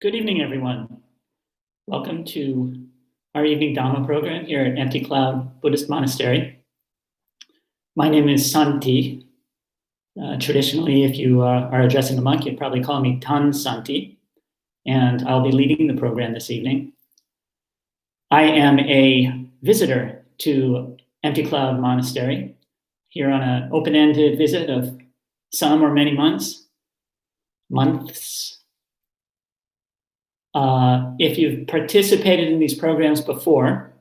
Good evening, everyone. Welcome to our evening Dhamma program here at Empty Cloud Buddhist Monastery. My name is Santi. Traditionally, if you are addressing a monk, you'd probably call me Tan Santi, and I'll be leading the program this evening. I am a visitor to Empty Cloud Monastery, here on an open-ended visit of some or many months. If you've participated in these programs before,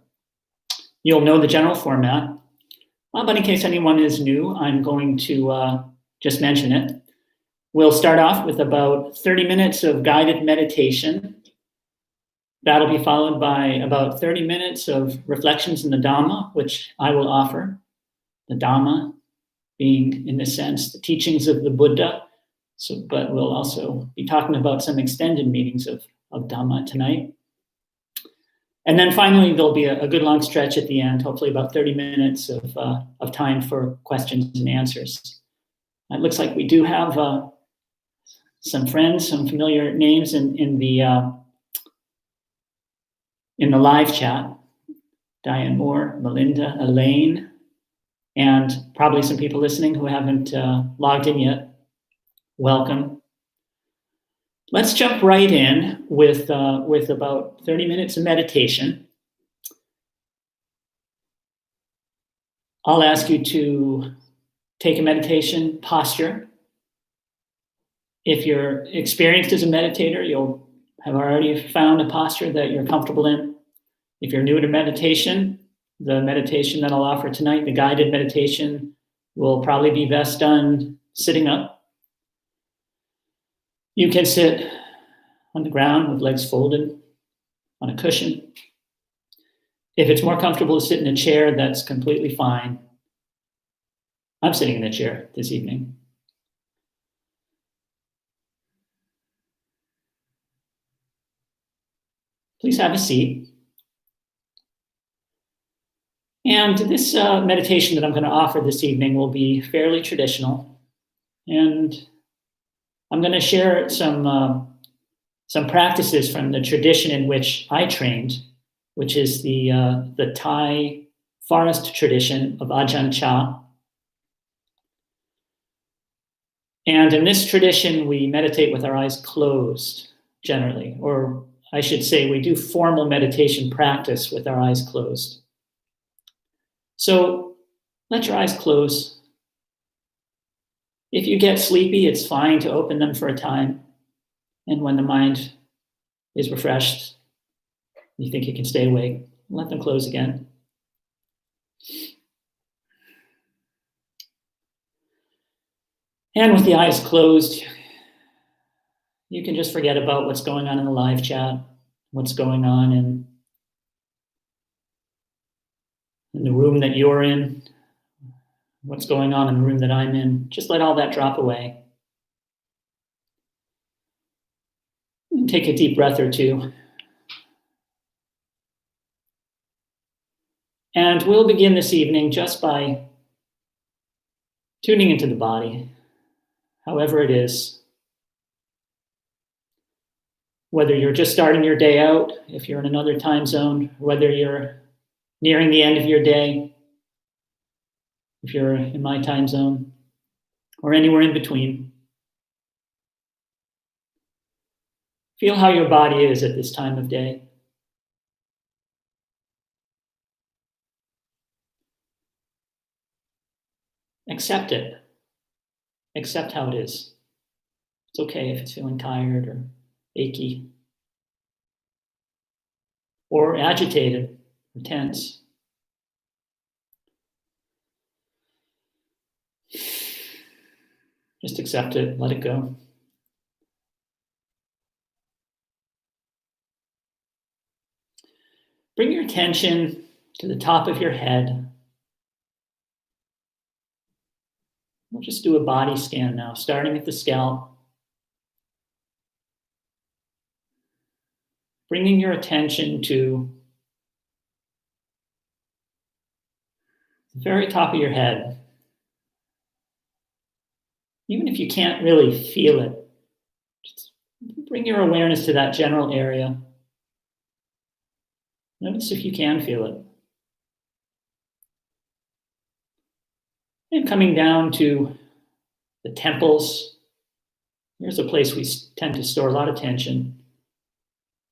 you'll know the general format. But in case anyone is new, I'm going to just mention it. We'll start off with about 30 minutes of guided meditation. That'll be followed by about 30 minutes of reflections in the Dhamma, which I will offer. The Dhamma being, in this sense, the teachings of the Buddha. But we'll also be talking about some extended meanings of Dhamma tonight. And then finally, there'll be a good long stretch at the end, hopefully about 30 minutes of time for questions and answers. It looks like we do have some friends, some familiar names in the live chat. Diane Moore, Melinda, Elaine, and probably some people listening who haven't logged in yet. Welcome. Let's jump right in with about 30 minutes of meditation. I'll ask you to take a meditation posture. If you're experienced as a meditator, you'll have already found a posture that you're comfortable in. If you're new to meditation, the meditation that I'll offer tonight, the guided meditation, will probably be best done sitting up. You can sit on the ground with legs folded on a cushion. If it's more comfortable to sit in a chair, that's completely fine. I'm sitting in a chair this evening. Please have a seat. And this meditation that I'm going to offer this evening will be fairly traditional. And I'm going to share some practices from the tradition in which I trained, which is the Thai forest tradition of Ajahn Chah. And in this tradition, we meditate with our eyes closed, generally, or I should say we do formal meditation practice with our eyes closed. So let your eyes close. If you get sleepy, it's fine to open them for a time. And when the mind is refreshed, you think you can stay awake, let them close again. And with the eyes closed, you can just forget about what's going on in the live chat, what's going on in the room that you're in, what's going on in the room that I'm in. Just let all that drop away. And take a deep breath or two. And we'll begin this evening just by tuning into the body, however it is. Whether you're just starting your day out, if you're in another time zone, whether you're nearing the end of your day, if you're in my time zone, or anywhere in between. Feel how your body is at this time of day. Accept it. Accept how it is. It's okay if it's feeling tired or achy, or agitated or tense. Just accept it, let it go. Bring your attention to the top of your head. We'll just do a body scan now, starting at the scalp. Bringing your attention to the very top of your head. Even if you can't really feel it, just bring your awareness to that general area. Notice if you can feel it. And coming down to the temples. Here's a place we tend to store a lot of tension.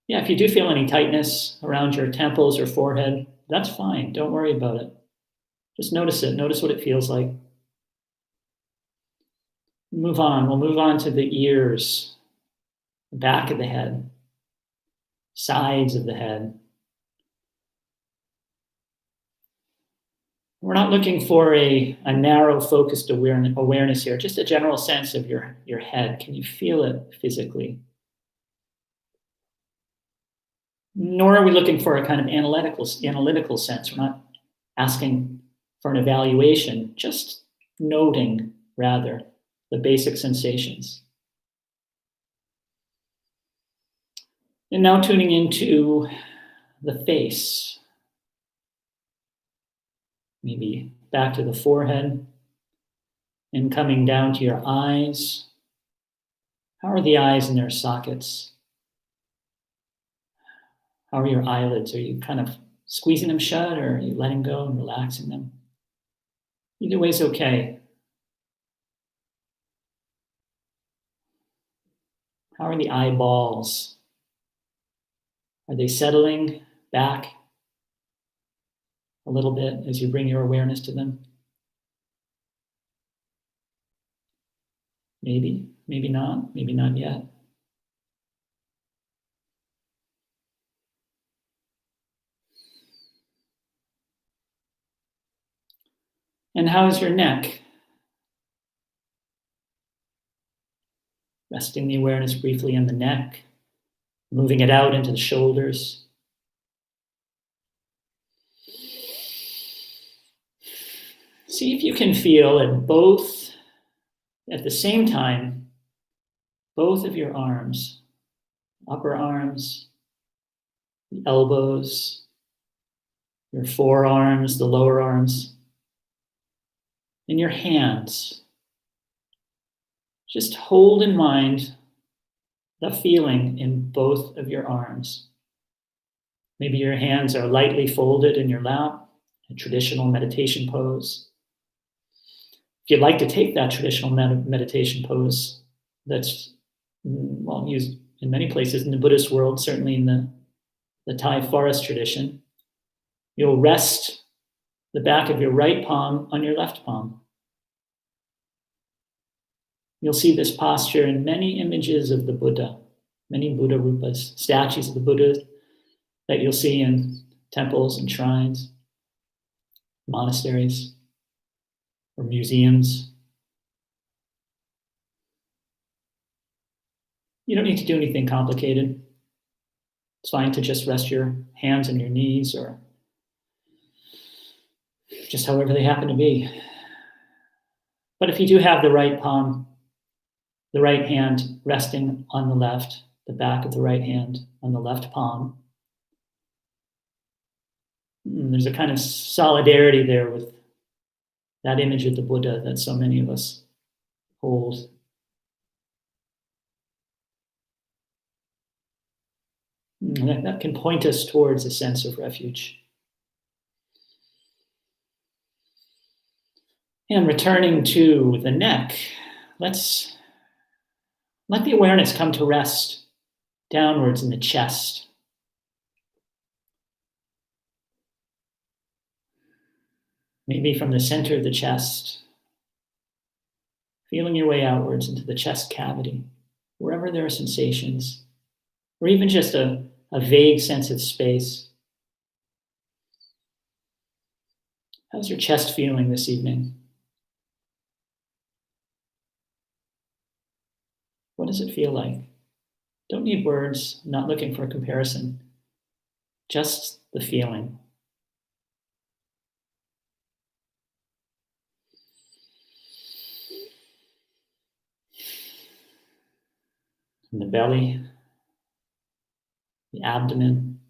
Yeah, if you do feel any tightness around your temples or forehead, that's fine. Don't worry about it. Just notice it. Notice what it feels like. Move on. We'll move on to the ears, the back of the head, sides of the head. We're not looking for a narrow, focused awareness here, just a general sense of your head. Can you feel it physically? Nor are we looking for a kind of analytical sense. We're not asking for an evaluation, just noting, rather, the basic sensations. And now tuning into the face. Maybe back to the forehead and coming down to your eyes. How are the eyes in their sockets? How are your eyelids? Are you kind of squeezing them shut, or are you letting go and relaxing them? Either way is okay. How are the eyeballs? Are they settling back a little bit as you bring your awareness to them? Maybe, maybe not yet. And how is your neck? Resting the awareness briefly in the neck, moving it out into the shoulders. See if you can feel at the same time, both of your arms, upper arms, the elbows, your forearms, the lower arms, and your hands. Just hold in mind the feeling in both of your arms. Maybe your hands are lightly folded in your lap, a traditional meditation pose. If you'd like to take that traditional meditation pose that's used in many places in the Buddhist world, certainly in the Thai forest tradition, you'll rest the back of your right palm on your left palm. You'll see this posture in many images of the Buddha, many Buddha rupas, statues of the Buddha that you'll see in temples and shrines, monasteries, or museums. You don't need to do anything complicated. It's fine to just rest your hands on your knees or just however they happen to be. But if you do have the right palm, the right hand resting on the left, the back of the right hand on the left palm, there's a kind of solidarity there with that image of the Buddha that so many of us hold. That can point us towards a sense of refuge. And returning to the neck, let's let the awareness come to rest downwards in the chest. Maybe from the center of the chest, feeling your way outwards into the chest cavity, wherever there are sensations, or even just a vague sense of space. How's your chest feeling this evening? What does it feel like? Don't need words, not looking for a comparison, just the feeling. And the belly, the abdomen.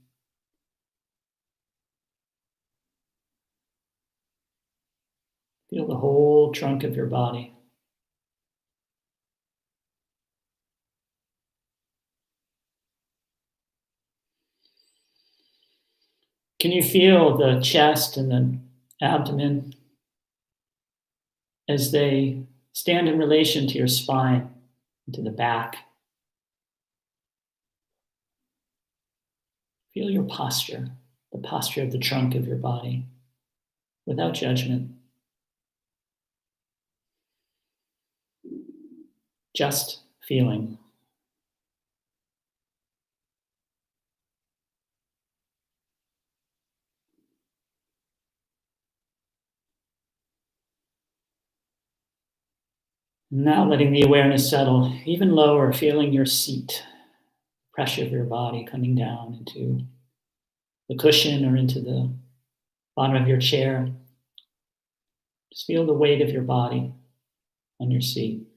Feel the whole trunk of your body. Can you feel the chest and the abdomen as they stand in relation to your spine, to the back? Feel your posture, the posture of the trunk of your body, without judgment. Just feeling. Now letting the awareness settle even lower, feeling your seat, pressure of your body coming down into the cushion or into the bottom of your chair. Just feel the weight of your body on your seat.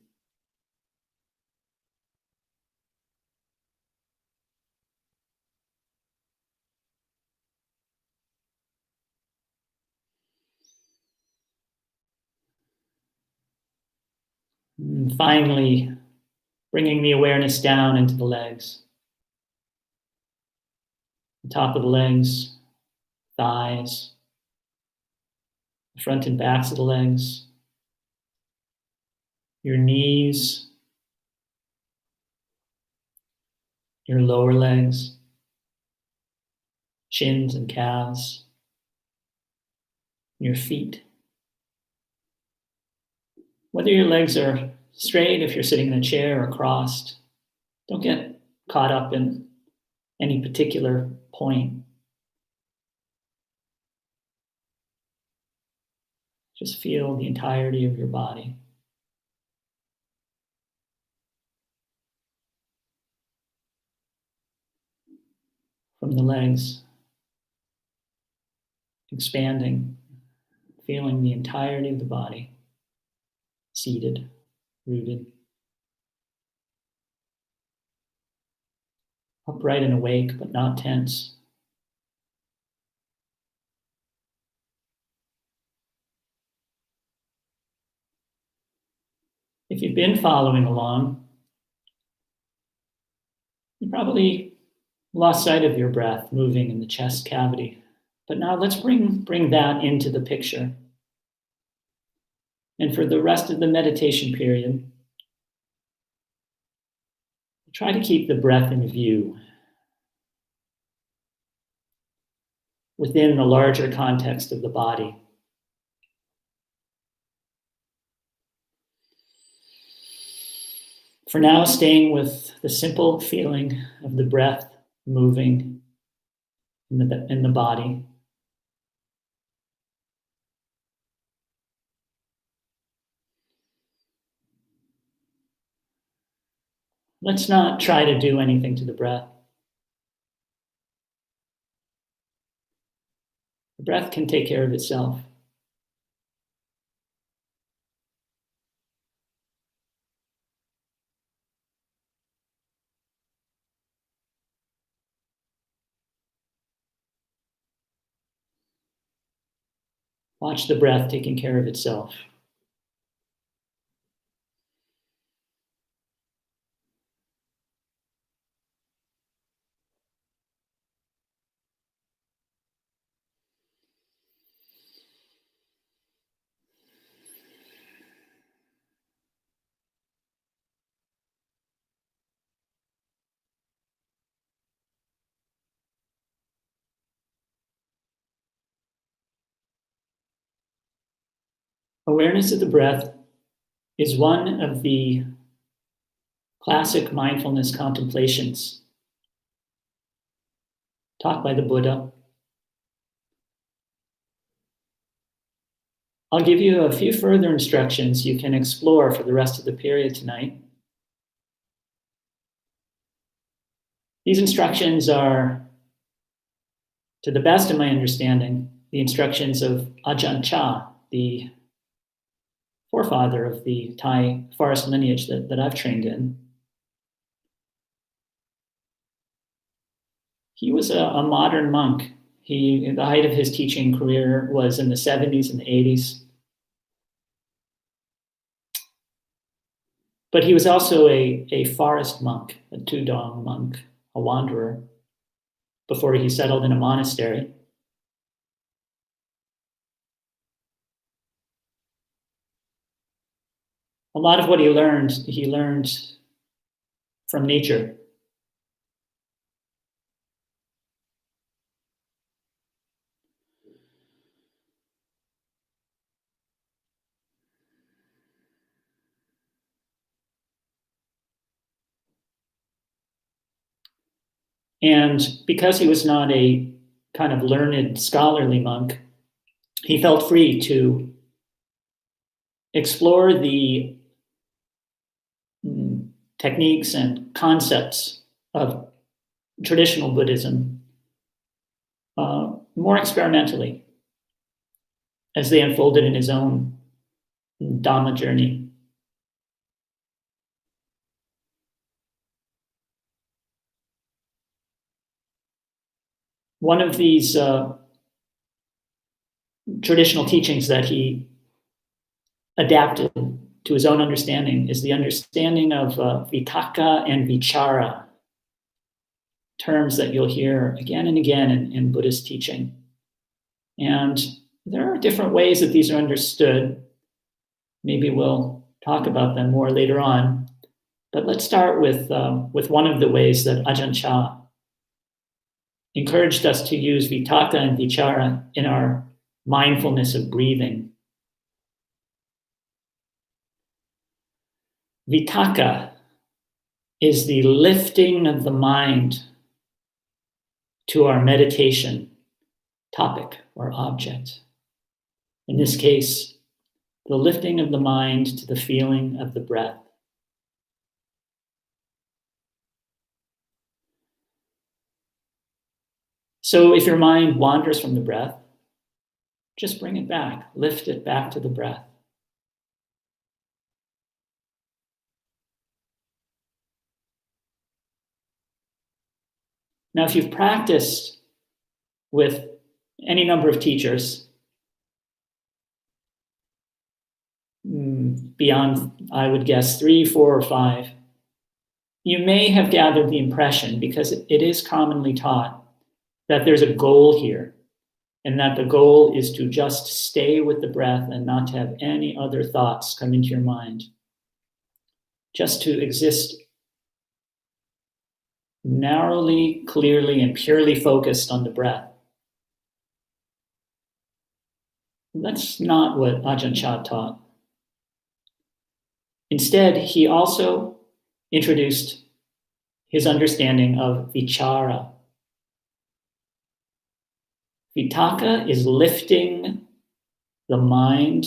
And finally, bringing the awareness down into the legs. The top of the legs, thighs, the front and backs of the legs, your knees, your lower legs, shins and calves, your feet. Whether your legs are straight, if you're sitting in a chair, or crossed, don't get caught up in any particular point. Just feel the entirety of your body. From the legs, expanding, feeling the entirety of the body, seated, rooted, upright and awake, but not tense. If you've been following along, you probably lost sight of your breath moving in the chest cavity. But now let's bring that into the picture. And for the rest of the meditation period, try to keep the breath in view within the larger context of the body. For now, staying with the simple feeling of the breath moving in the body. Let's not try to do anything to the breath. The breath can take care of itself. Watch the breath taking care of itself. Awareness of the breath is one of the classic mindfulness contemplations taught by the Buddha. I'll give you a few further instructions you can explore for the rest of the period tonight. These instructions are, to the best of my understanding, the instructions of Ajahn Chah, the forefather of the Thai forest lineage that I've trained in. He was a modern monk. The height of his teaching career was in the 70s and the 80s. But he was also a forest monk, a Tudong monk, a wanderer, before he settled in a monastery. A lot of what he learned from nature. And because he was not a kind of learned, scholarly monk, he felt free to explore the techniques and concepts of traditional Buddhism more experimentally as they unfolded in his own Dhamma journey. One of these traditional teachings that he adapted to his own understanding is the understanding of vitakka and vichara, terms that you'll hear again and again in Buddhist teaching. And there are different ways that these are understood. Maybe we'll talk about them more later on. But let's start with one of the ways that Ajahn Chah encouraged us to use vitakka and vichara in our mindfulness of breathing. Vitakka is the lifting of the mind to our meditation topic or object. In this case, the lifting of the mind to the feeling of the breath. So if your mind wanders from the breath, just bring it back, lift it back to the breath. Now, if you've practiced with any number of teachers, beyond, I would guess, 3, 4, or 5, you may have gathered the impression, because it is commonly taught, that there's a goal here, and that the goal is to just stay with the breath and not to have any other thoughts come into your mind. Just to exist narrowly, clearly, and purely focused on the breath. That's not what Ajahn Chah taught. Instead, he also introduced his understanding of vichara. Vitakka is lifting the mind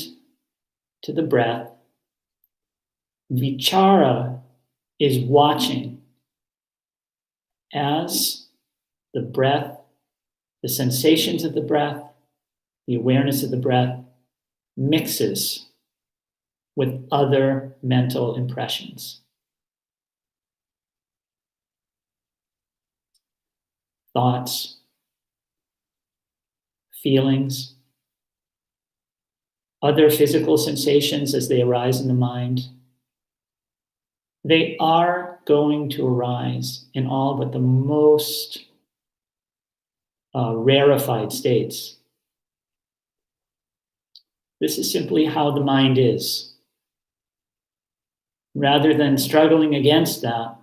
to the breath. Vichara is watching as the breath, the sensations of the breath, the awareness of the breath mixes with other mental impressions. Thoughts, feelings, other physical sensations as they arise in the mind. They are going to arise in all but the most rarefied states. This is simply how the mind is. Rather than struggling against that,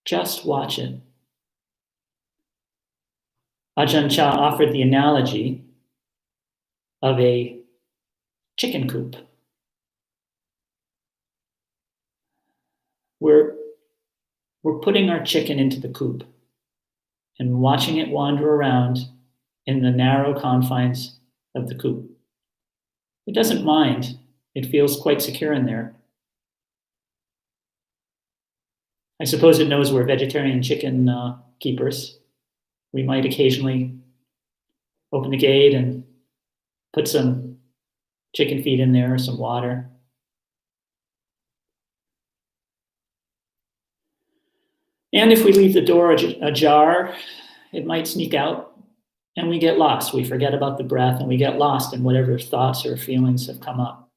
just watch it. Ajahn Chah offered the analogy of a chicken coop. We're putting our chicken into the coop and watching it wander around in the narrow confines of the coop. It doesn't mind. It feels quite secure in there. I suppose it knows we're vegetarian chicken keepers. We might occasionally open the gate and put some chicken feed in there or some water. And if we leave the door ajar, it might sneak out and we get lost. We forget about the breath and we get lost in whatever thoughts or feelings have come up.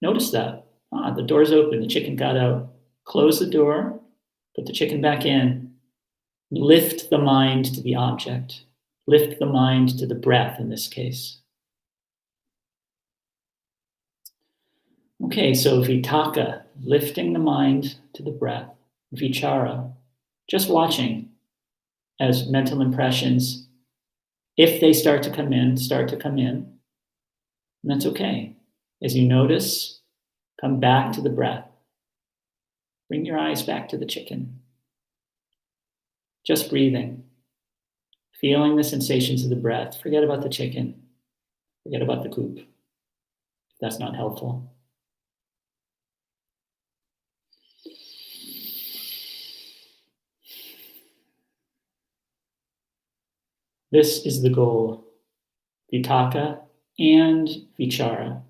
Notice that. The door's open, the chicken got out. Close the door, put the chicken back in. Lift the mind to the object. Lift the mind to the breath in this case. Okay, so vitaka, lifting the mind to the breath. Vichara, just watching as mental impressions, if they start to come in, and that's okay. As you notice, come back to the breath. Bring your eyes back to the chicken. Just breathing, feeling the sensations of the breath. Forget about the chicken. Forget about the coop. That's not helpful. This is the goal, vitaka and vichara.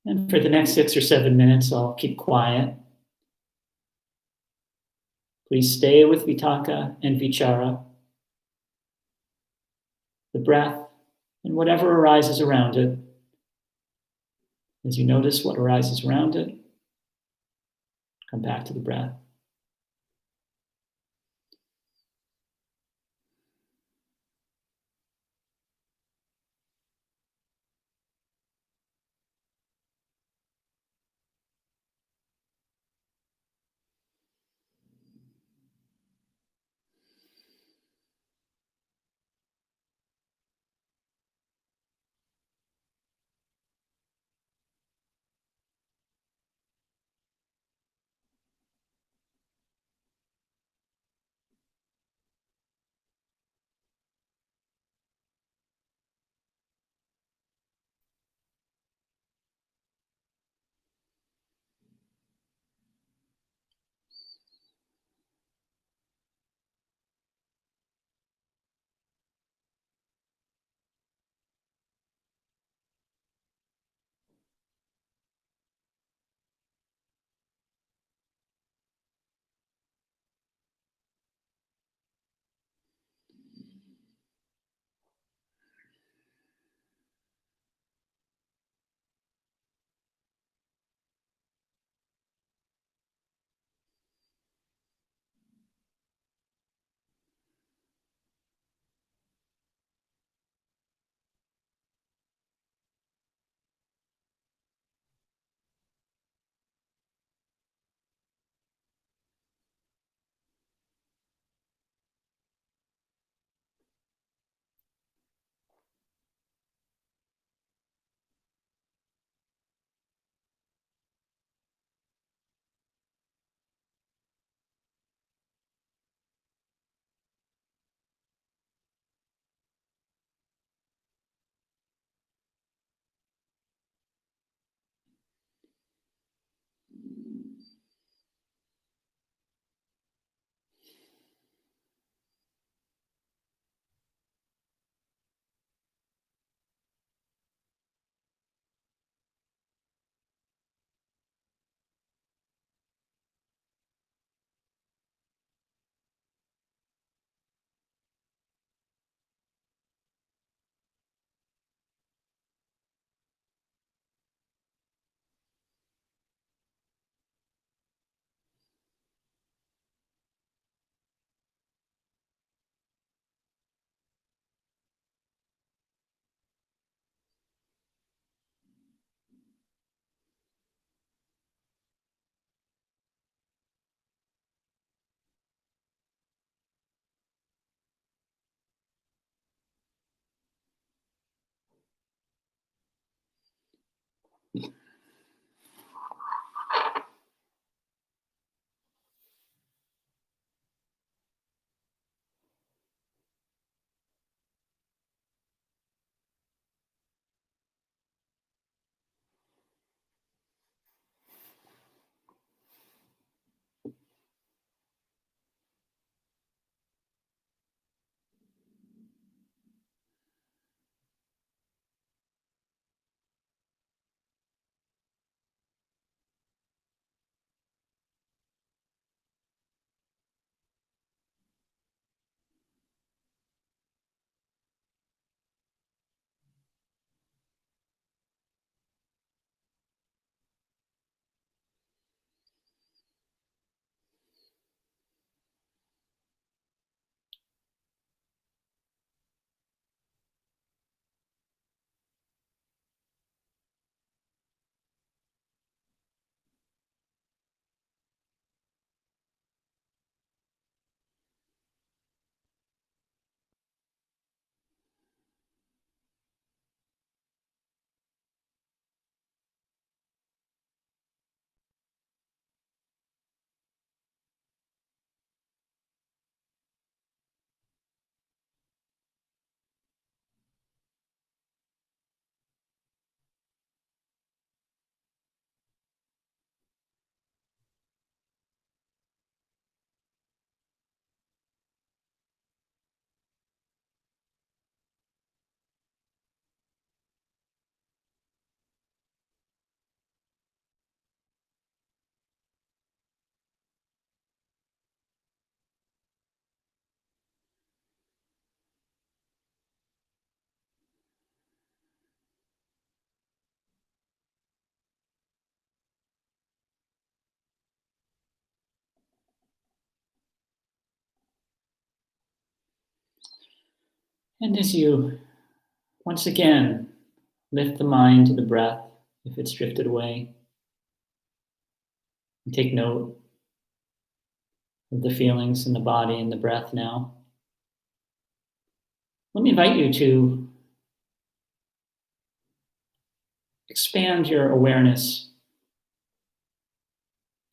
And for the next 6 or 7 minutes, I'll keep quiet. Please stay with vitaka and vichara, the breath, and whatever arises around it. As you notice what arises around it, come back to the breath. And as you, once again, lift the mind to the breath, if it's drifted away, and take note of the feelings in the body and the breath now. Let me invite you to expand your awareness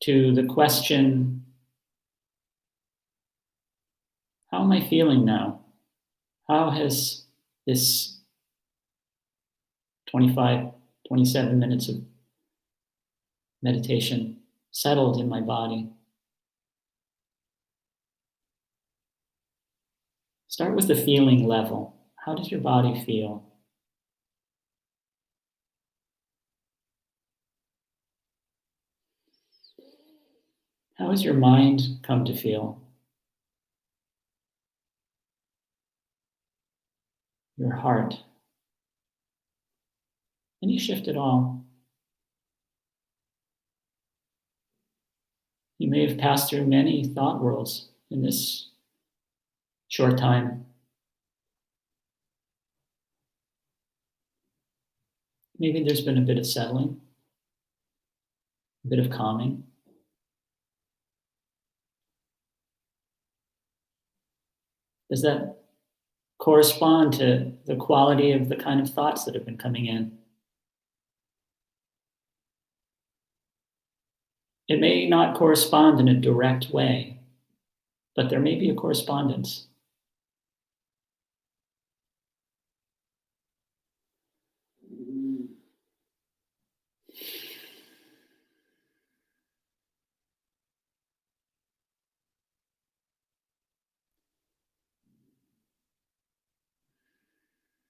to the question, how am I feeling now? How has this 25, 27 minutes of meditation settled in my body? Start with the feeling level. How does your body feel? How has your mind come to feel? Your heart? Any shift at all? You may have passed through many thought worlds in this short time. Maybe there's been a bit of settling, a bit of calming. Does that correspond to the quality of the kind of thoughts that have been coming in? It may not correspond in a direct way, but there may be a correspondence.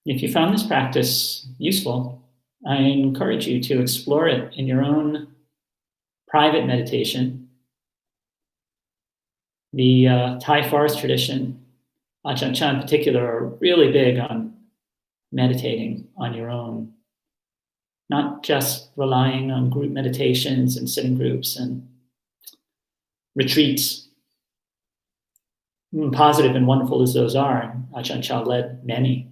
If you found this practice useful, I encourage you to explore it in your own private meditation. The Thai forest tradition, Ajahn Chah in particular, are really big on meditating on your own, not just relying on group meditations and sitting groups and retreats. Positive and wonderful as those are, Ajahn Chah led many.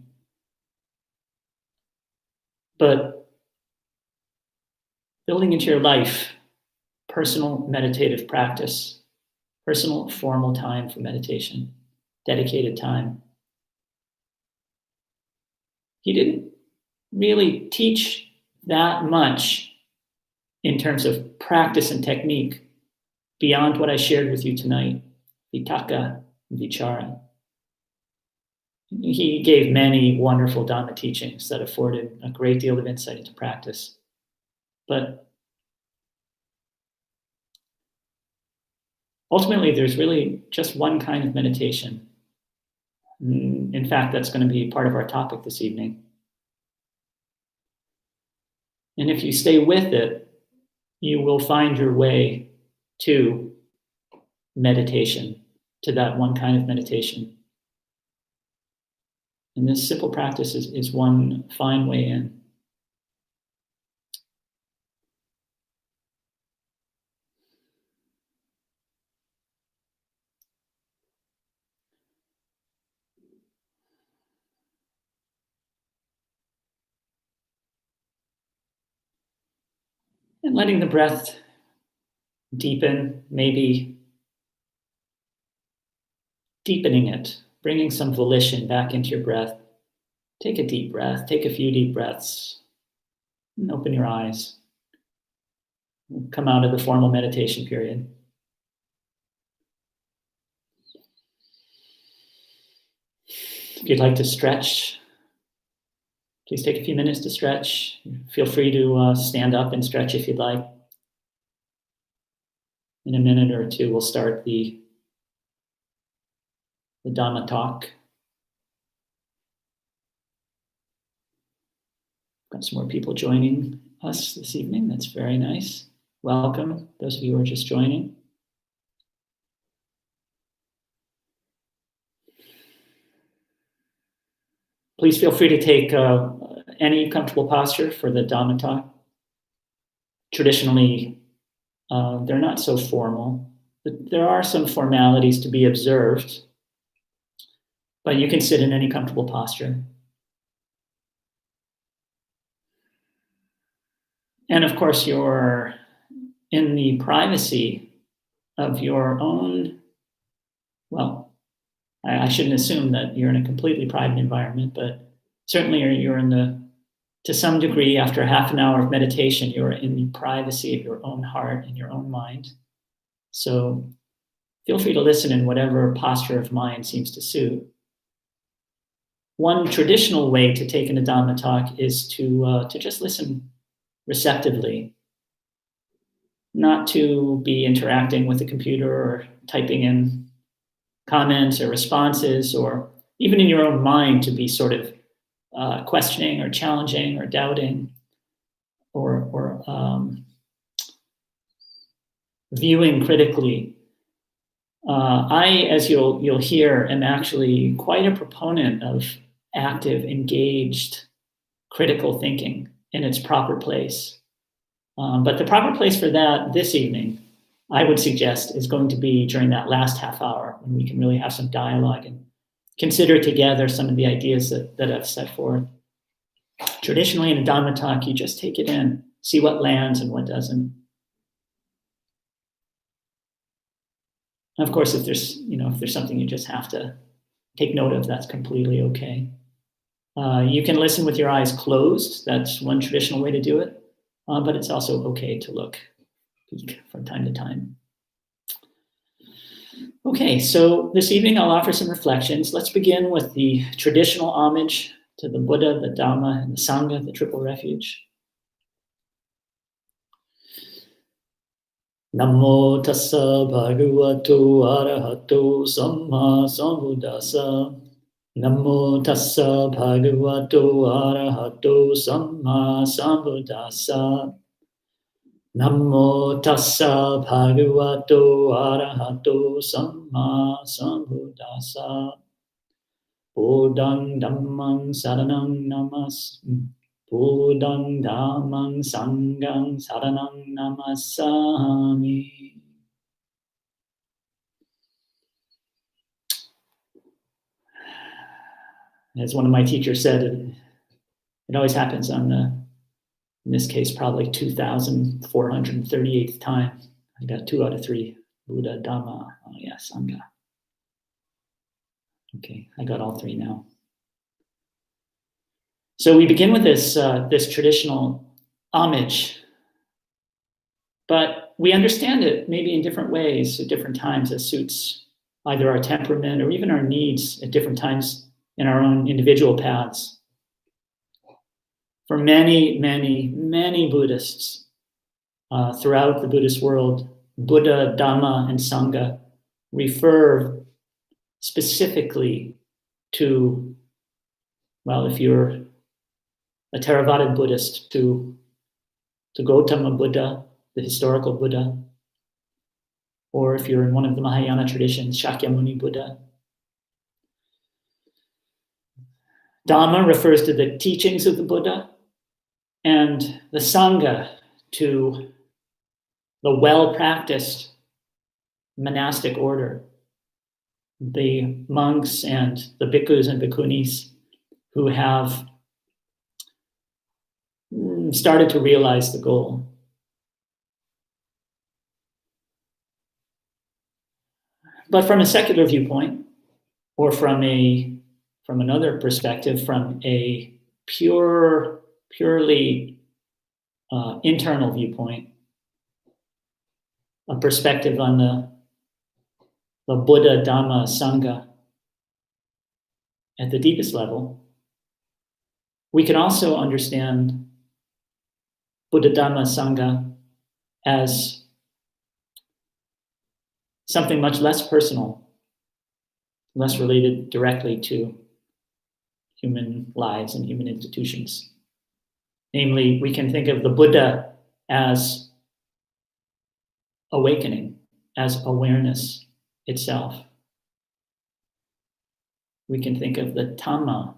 But building into your life personal meditative practice, personal formal time for meditation, dedicated time. He didn't really teach that much in terms of practice and technique beyond what I shared with you tonight, vitaka and vichara. He gave many wonderful Dhamma teachings that afforded a great deal of insight into practice. But ultimately, there's really just one kind of meditation. In fact, that's going to be part of our topic this evening. And if you stay with it, you will find your way to meditation, to that one kind of meditation. And this simple practice is one fine way in. And letting the breath deepen, maybe deepening it, bringing some volition back into your breath. Take a deep breath, take a few deep breaths, and open your eyes. Come out of the formal meditation period. If you'd like to stretch, please take a few minutes to stretch. Feel free to stand up and stretch if you'd like. In a minute or two, we'll start the Dhamma talk. Got some more people joining us this evening. That's very nice. Welcome, those of you who are just joining. Please feel free to take any comfortable posture for the Dhamma talk. Traditionally, they're not so formal, but there are some formalities to be observed. But you can sit in any comfortable posture. And of course, you're in the privacy of your own, well, I shouldn't assume that you're in a completely private environment, but certainly you're in the, to some degree, after half an hour of meditation, you're in the privacy of your own heart and your own mind. So feel free to listen in whatever posture of mind seems to suit. One traditional way to take in a Dhamma talk is to just listen receptively, not to be interacting with the computer or typing in comments or responses, or even in your own mind to be sort of questioning or challenging or doubting or viewing critically. I, as you'll hear, am actually quite a proponent of active, engaged, critical thinking in its proper place. But the proper place for that this evening, I would suggest, is going to be during that last half hour when we can really have some dialogue and consider together some of the ideas that I've set forth. Traditionally in a Dhamma talk, you just take it in, see what lands and what doesn't. And of course, if there's something you just have to take note of, that's completely okay. You can listen with your eyes closed. That's one traditional way to do it. But it's also okay to peek from time to time. Okay, so this evening I'll offer some reflections. Let's begin with the traditional homage to the Buddha, the Dhamma, and the Sangha, the triple refuge. Namo tassa bhagavato arahato samma sambuddhassa. Namo tassa bhagavato arahato samma sambuddhassa. Namo tassa bhagavato arahato samma sambuddhassa. Bodhang dhammang saranang namas. Bodhang dhammang sanghang saranang namasami. As one of my teachers said, it always happens on in this case, probably 2,438th time. I got 2 out of 3. Buddha, Dhamma, oh yeah, Sangha. Okay, I got all 3 now. So we begin with this traditional homage, but we understand it maybe in different ways at different times as suits either our temperament or even our needs at different times in our own individual paths. For many, many, many Buddhists throughout the Buddhist world, Buddha, Dhamma, and Sangha refer specifically to, well, if you're a Theravada Buddhist, to Gautama Buddha, the historical Buddha, or if you're in one of the Mahayana traditions, Shakyamuni Buddha. Dhamma refers to the teachings of the Buddha, and the Sangha to the well-practiced monastic order, the monks and the bhikkhus and bhikkhunis who have started to realize the goal. But from a secular viewpoint, or from another perspective, from a purely internal viewpoint, a perspective on the Buddha, Dhamma, Sangha at the deepest level, we can also understand Buddha, Dhamma, Sangha as something much less personal, less related directly to human lives and human institutions. Namely, we can think of the Buddha as awakening, as awareness itself. We can think of the Dhamma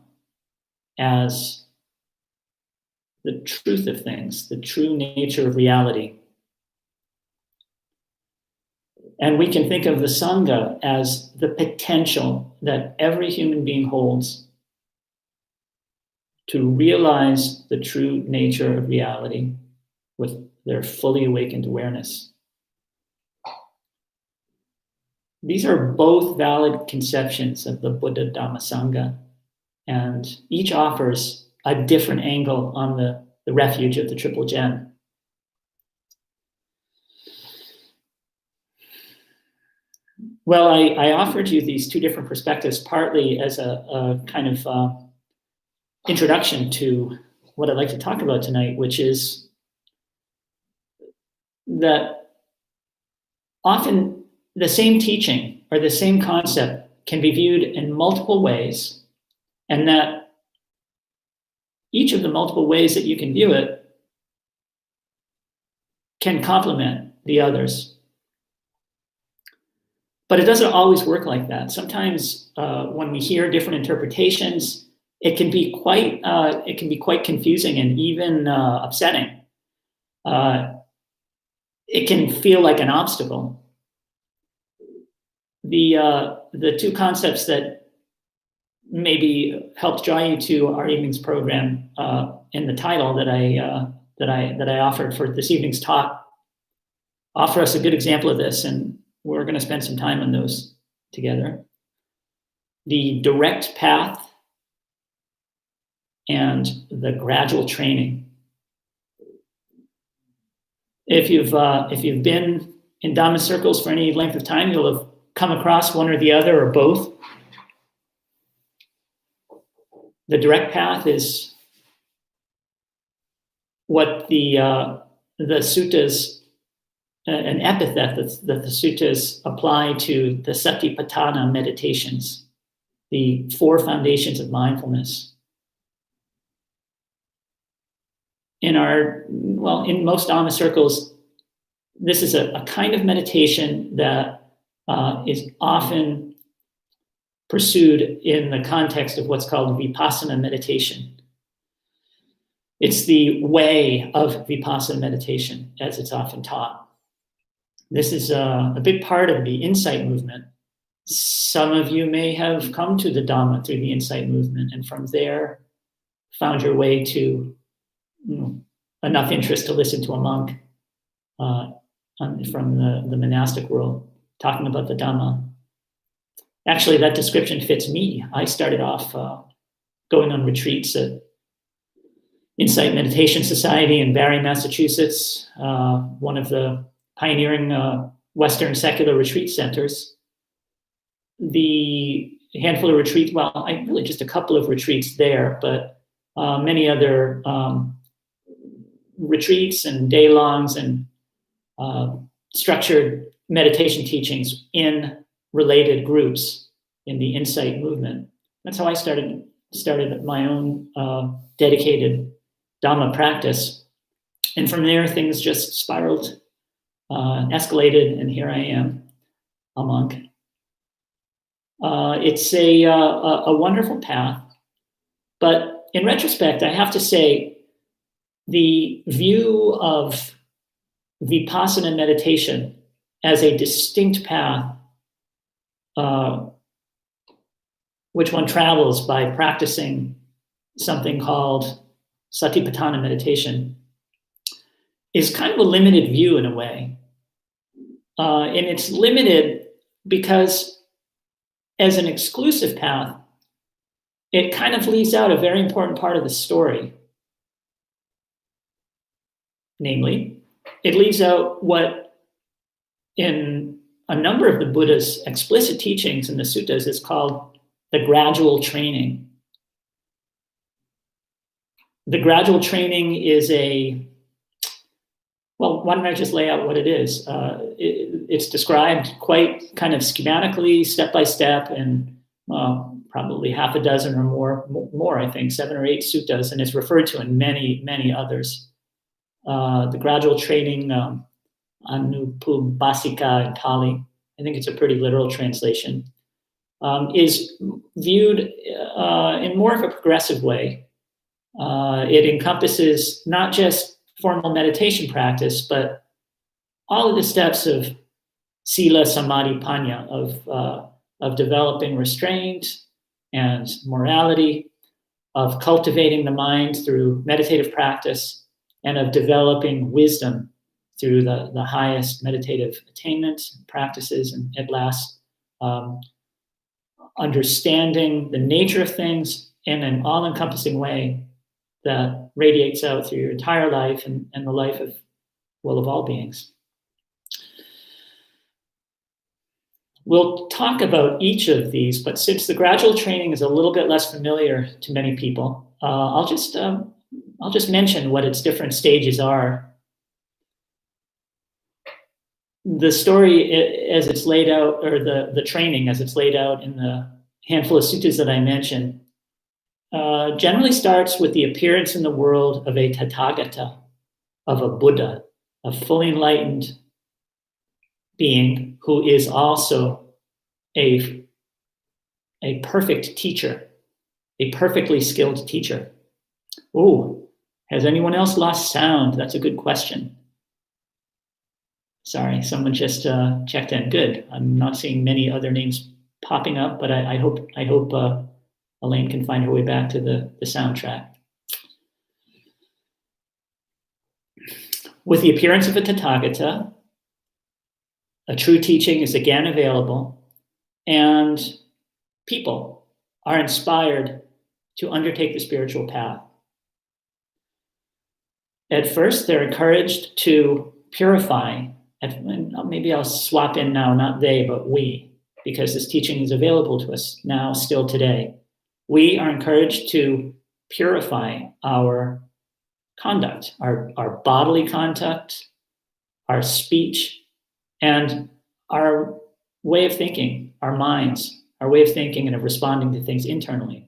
as the truth of things, the true nature of reality. And we can think of the Sangha as the potential that every human being holds to realize the true nature of reality with their fully awakened awareness. These are both valid conceptions of the Buddha Dhamma Sangha, and each offers a different angle on the refuge of the Triple Gem. Well, I offered you these two different perspectives, partly as a kind of introduction to what I'd like to talk about tonight, which is that often the same teaching or the same concept can be viewed in multiple ways, and that each of the multiple ways that you can view it can complement the others. But it doesn't always work like that. Sometimes when we hear different interpretations, it can be quite confusing and even upsetting. It can feel like an obstacle. The two concepts that maybe helped draw you to our evening's program in the title that I offered for this evening's talk offer us a good example of this, and we're going to spend some time on those together. The direct path and the gradual training. If you've been in Dhamma circles for any length of time, you'll have come across one or the other or both. The direct path is what the suttas, an epithet that the suttas apply to the Satipatthana meditations, the 4 foundations of mindfulness. In most Dhamma circles, this is a kind of meditation that is often pursued in the context of what's called vipassana meditation. It's the way of vipassana meditation, as it's often taught. This is a big part of the insight movement. Some of you may have come to the Dhamma through the insight movement, and from there found your way to enough interest to listen to a monk from the monastic world talking about the Dhamma. Actually, that description fits me. I started off going on retreats at Insight Meditation Society in Barre, Massachusetts, one of the pioneering Western secular retreat centers. The handful of retreats, really just a couple of retreats there, but many other retreats and day-longs and structured meditation teachings in related groups in the insight movement. That's how I started my own dedicated Dhamma practice. And from there, things just spiraled, escalated, and here I am, a monk. It's a wonderful path, but in retrospect, I have to say the view of vipassana meditation as a distinct path, which one travels by practicing something called Satipatthana meditation, is kind of a limited view in a way. And it's limited because as an exclusive path, it kind of leaves out a very important part of the story. Namely, it leaves out what in a number of the Buddha's explicit teachings in the suttas is called the gradual training. The gradual training is why don't I just lay out what it is? It's described quite kind of schematically, step by step, in probably half a dozen or more, I think, 7 or 8 suttas, and is referred to in many, many others. The gradual training, Anupubasika in Pali, I think it's a pretty literal translation, is viewed in more of a progressive way. It encompasses not just formal meditation practice, but all of the steps of sila, samadhi, panya, of developing restraint and morality, of cultivating the mind through meditative practice, and of developing wisdom through the highest meditative attainments and practices, and at last, understanding the nature of things in an all-encompassing way that radiates out through your entire life and the life of, well, of all beings. We'll talk about each of these, but since the gradual training is a little bit less familiar to many people, I'll just mention what its different stages are. The story as it's laid out, or the training as it's laid out in the handful of suttas that I mentioned, generally starts with the appearance in the world of a Tathagata, of a Buddha, a fully enlightened being who is also a perfect teacher, a perfectly skilled teacher. Oh, has anyone else lost sound? That's a good question. Sorry, someone just checked in. Good. I'm not seeing many other names popping up, but I hope Elaine can find her way back to the soundtrack. With the appearance of a Tathagata, a true teaching is again available, and people are inspired to undertake the spiritual path. At first, they're encouraged to purify. Maybe I'll swap in now, not they, but we, because this teaching is available to us now, still today. We are encouraged to purify our conduct, our bodily conduct, our speech, and our way of thinking, our minds, our way of thinking and of responding to things internally.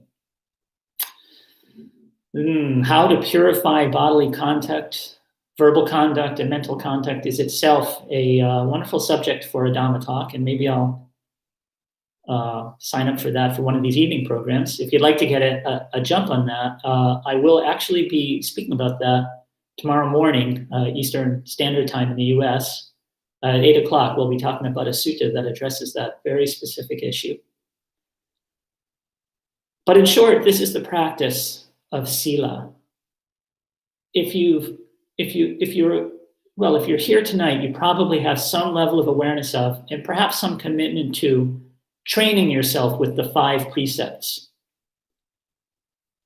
How to purify bodily conduct, verbal conduct, and mental conduct is itself a wonderful subject for a Dhamma talk, and maybe I'll sign up for that for one of these evening programs. If you'd like to get a jump on that, I will actually be speaking about that tomorrow morning, Eastern Standard Time in the US. At 8 o'clock, we'll be talking about a sutta that addresses that very specific issue. But in short, this is the practice of sila. If you're here tonight, you probably have some level of awareness of, and perhaps some commitment to, training yourself with the 5 precepts.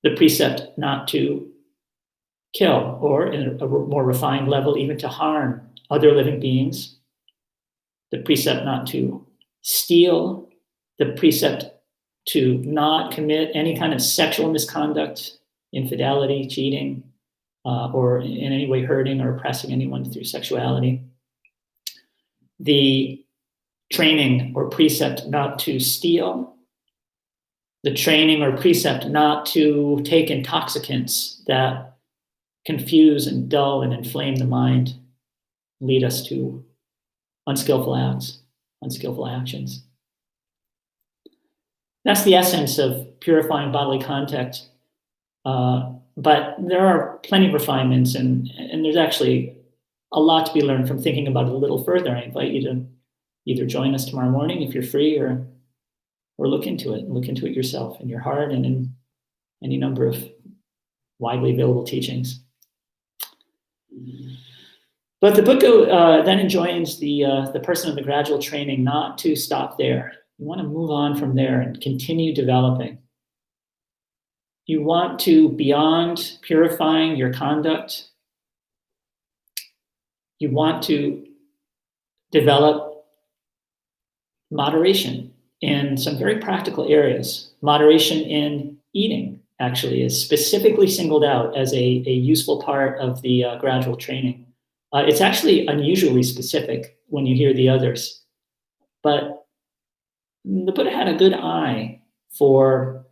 The precept not to kill, or in a more refined level, even to harm other living beings. The precept not to steal. The precept to not commit any kind of sexual misconduct, infidelity, cheating, or in any way hurting or oppressing anyone through sexuality. The training or precept not to steal. The training or precept not to take intoxicants that confuse and dull and inflame the mind, lead us to unskillful acts, unskillful actions. That's the essence of purifying bodily contact. But there are plenty of refinements, and there's actually a lot to be learned from thinking about it a little further. I invite you to either join us tomorrow morning if you're free, or look into it yourself in your heart and in any number of widely available teachings. But the Buddha then enjoins the person in the gradual training not to stop there. You want to move on from there and continue developing. You want to, beyond purifying your conduct, you want to develop moderation in some very practical areas. Moderation in eating, actually, is specifically singled out as a useful part of the gradual training. It's actually unusually specific when you hear the others. But the Buddha had a good eye for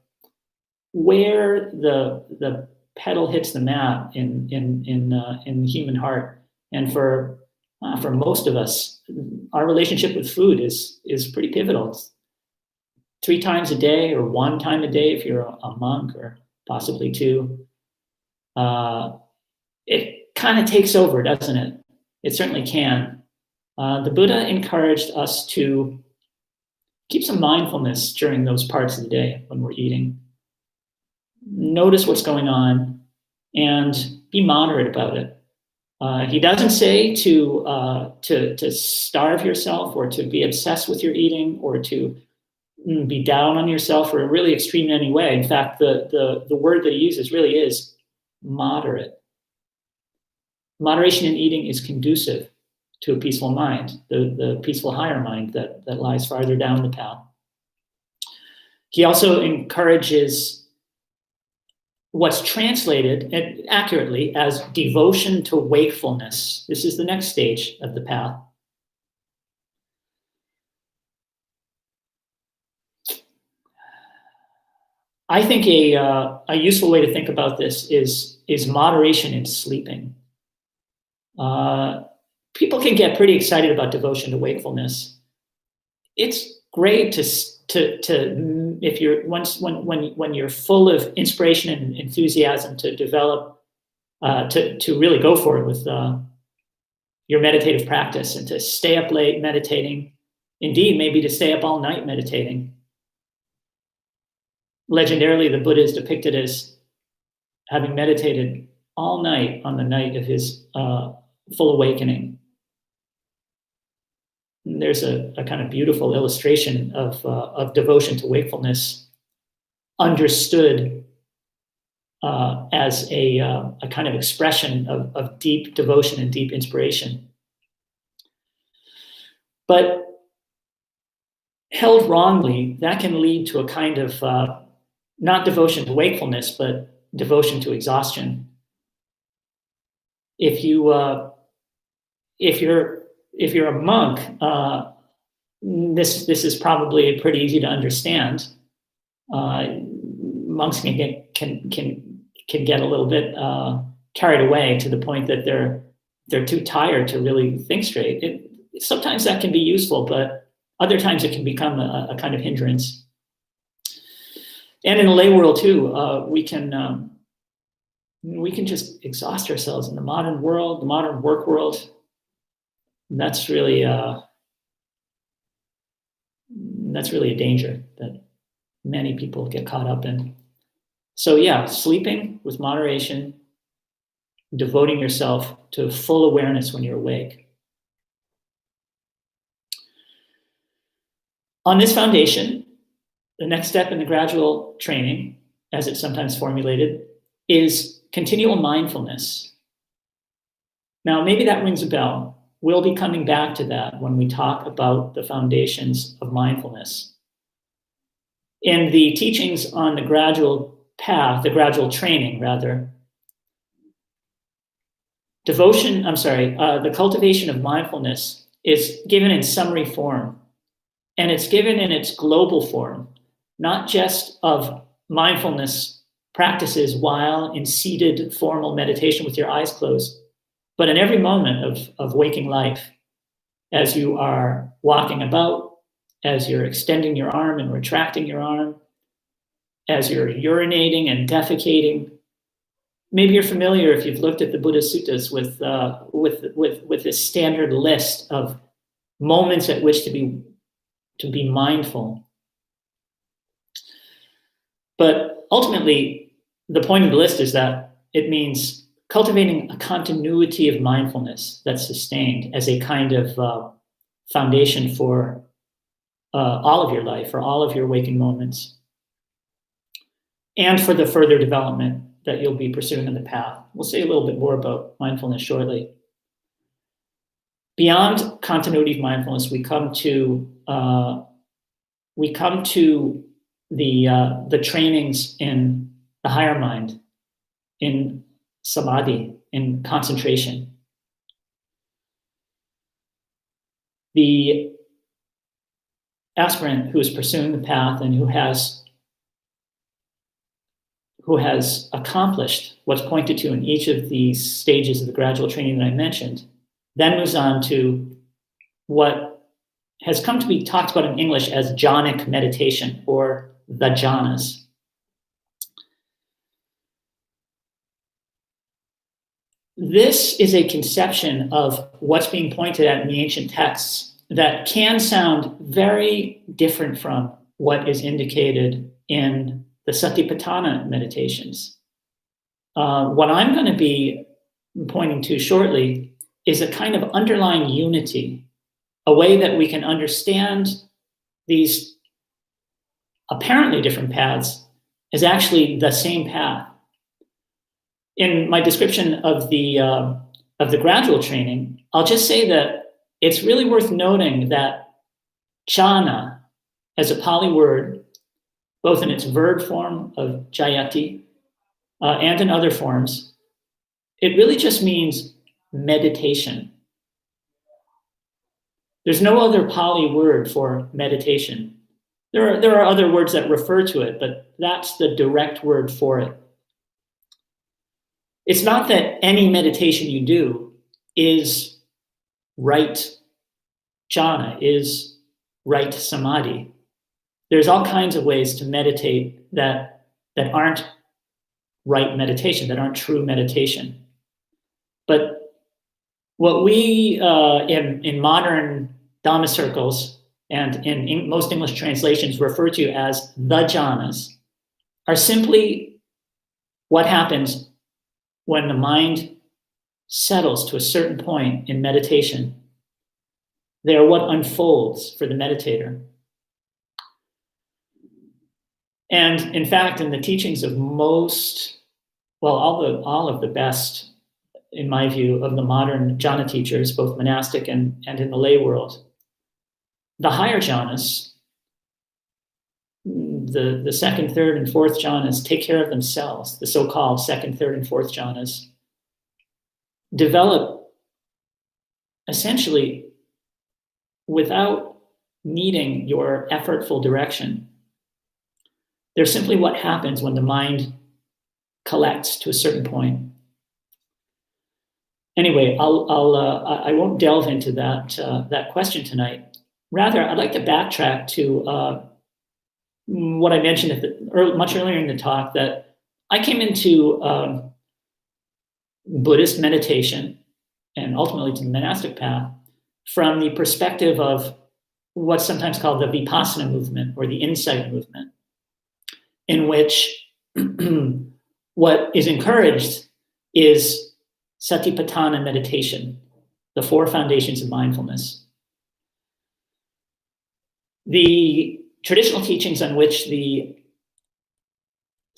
where the pedal hits the mat in the human heart, and for most of us, our relationship with food is pretty pivotal. It's 3 times a day, or 1 time a day if you're a monk, or possibly 2. It kind of takes over, doesn't it? It certainly can. The Buddha encouraged us to keep some mindfulness during those parts of the day when we're eating. Notice what's going on and be moderate about it. He doesn't say to starve yourself or to be obsessed with your eating or to be down on yourself or really extreme in any way. In fact, the word that he uses really is moderate. Moderation in eating is conducive to a peaceful mind, the peaceful higher mind that lies farther down the path. He also encourages what's translated accurately as devotion to wakefulness. This is the next stage of the path. I think a useful way to think about this is moderation in sleeping. People can get pretty excited about devotion to wakefulness. It's great to if you're when you're full of inspiration and enthusiasm to develop to really go for it with your meditative practice and to stay up late meditating, indeed maybe to stay up all night meditating. Legendarily, the Buddha is depicted as having meditated all night on the night of his full awakening. And there's a kind of beautiful illustration of devotion to wakefulness understood as a kind of expression of deep devotion and deep inspiration. But held wrongly, that can lead to a kind of not devotion to wakefulness, but devotion to exhaustion. If you're a monk, this is probably pretty easy to understand. Monks can get a little bit carried away to the point that they're too tired to really think straight. Sometimes that can be useful, but other times it can become a kind of hindrance. And in the lay world too, we can just exhaust ourselves in the modern world, the modern work world. And that's really a danger that many people get caught up in. So yeah, sleeping with moderation, devoting yourself to full awareness when you're awake. On this foundation, the next step in the gradual training, as it's sometimes formulated, is continual mindfulness. Now, maybe that rings a bell. We'll be coming back to that when we talk about the foundations of mindfulness. In the teachings on the gradual path, the gradual training, rather, the cultivation of mindfulness is given in summary form, and it's given in its global form, not just of mindfulness practices while in seated formal meditation with your eyes closed, but in every moment of waking life, as you are walking about, as you're extending your arm and retracting your arm, as you're urinating and defecating. Maybe you're familiar, if you've looked at the Buddha Suttas, with this standard list of moments at which to be mindful. But ultimately, the point of the list is that it means cultivating a continuity of mindfulness that's sustained as a kind of foundation for all of your life, for all of your waking moments, and for the further development that you'll be pursuing in the path. We'll say a little bit more about mindfulness shortly. Beyond continuity of mindfulness, we come to the trainings in the higher mind, in samadhi, in concentration. The aspirant who is pursuing the path and who has accomplished what's pointed to in each of these stages of the gradual training that I mentioned, then moves on to what has come to be talked about in English as jhanic meditation, or the jhanas. This is a conception of what's being pointed at in the ancient texts that can sound very different from what is indicated in the Satipatthana meditations. What I'm going to be pointing to shortly is a kind of underlying unity, a way that we can understand these apparently different paths as actually the same path. In my description of the gradual training, I'll just say that it's really worth noting that jhana, as a Pali word, both in its verb form of jayati and in other forms, it really just means meditation. There's no other Pali word for meditation. There are other words that refer to it, but that's the direct word for it. It's not that any meditation you do is right jhana, is right samadhi. There's all kinds of ways to meditate that aren't right meditation, that aren't true meditation. But what we in modern Dhamma circles and in most English translations refer to as the jhanas are simply what happens when the mind settles to a certain point in meditation. They are what unfolds for the meditator. And in fact, in the teachings of all of the best, in my view, of the modern jhana teachers, both monastic and in the lay world, the higher jhanas, the second, third, and fourth jhanas take care of themselves. The so-called second, third, and fourth jhanas develop essentially without needing your effortful direction. They're simply what happens when the mind collects to a certain point. Anyway, I won't delve into that question tonight. Rather, I'd like to backtrack to what I mentioned much earlier in the talk, that I came into Buddhist meditation and ultimately to the monastic path from the perspective of what's sometimes called the Vipassana movement or the insight movement, in which what is encouraged is Satipatthana meditation, the four foundations of mindfulness. The traditional teachings on which the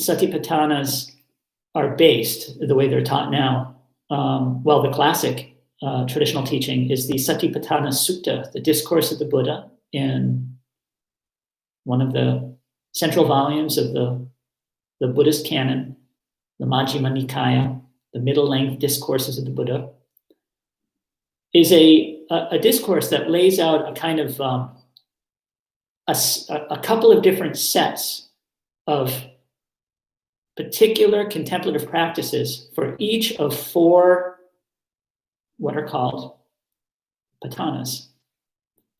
Satipatthanas are based, the way they're taught now, the classic traditional teaching is the Satipatthana Sutta, the discourse of the Buddha, in one of the central volumes of the Buddhist canon, the Majjhima Nikaya, the middle-length discourses of the Buddha, is a discourse that lays out a kind of a couple of different sets of particular contemplative practices for each of four what are called pathanas,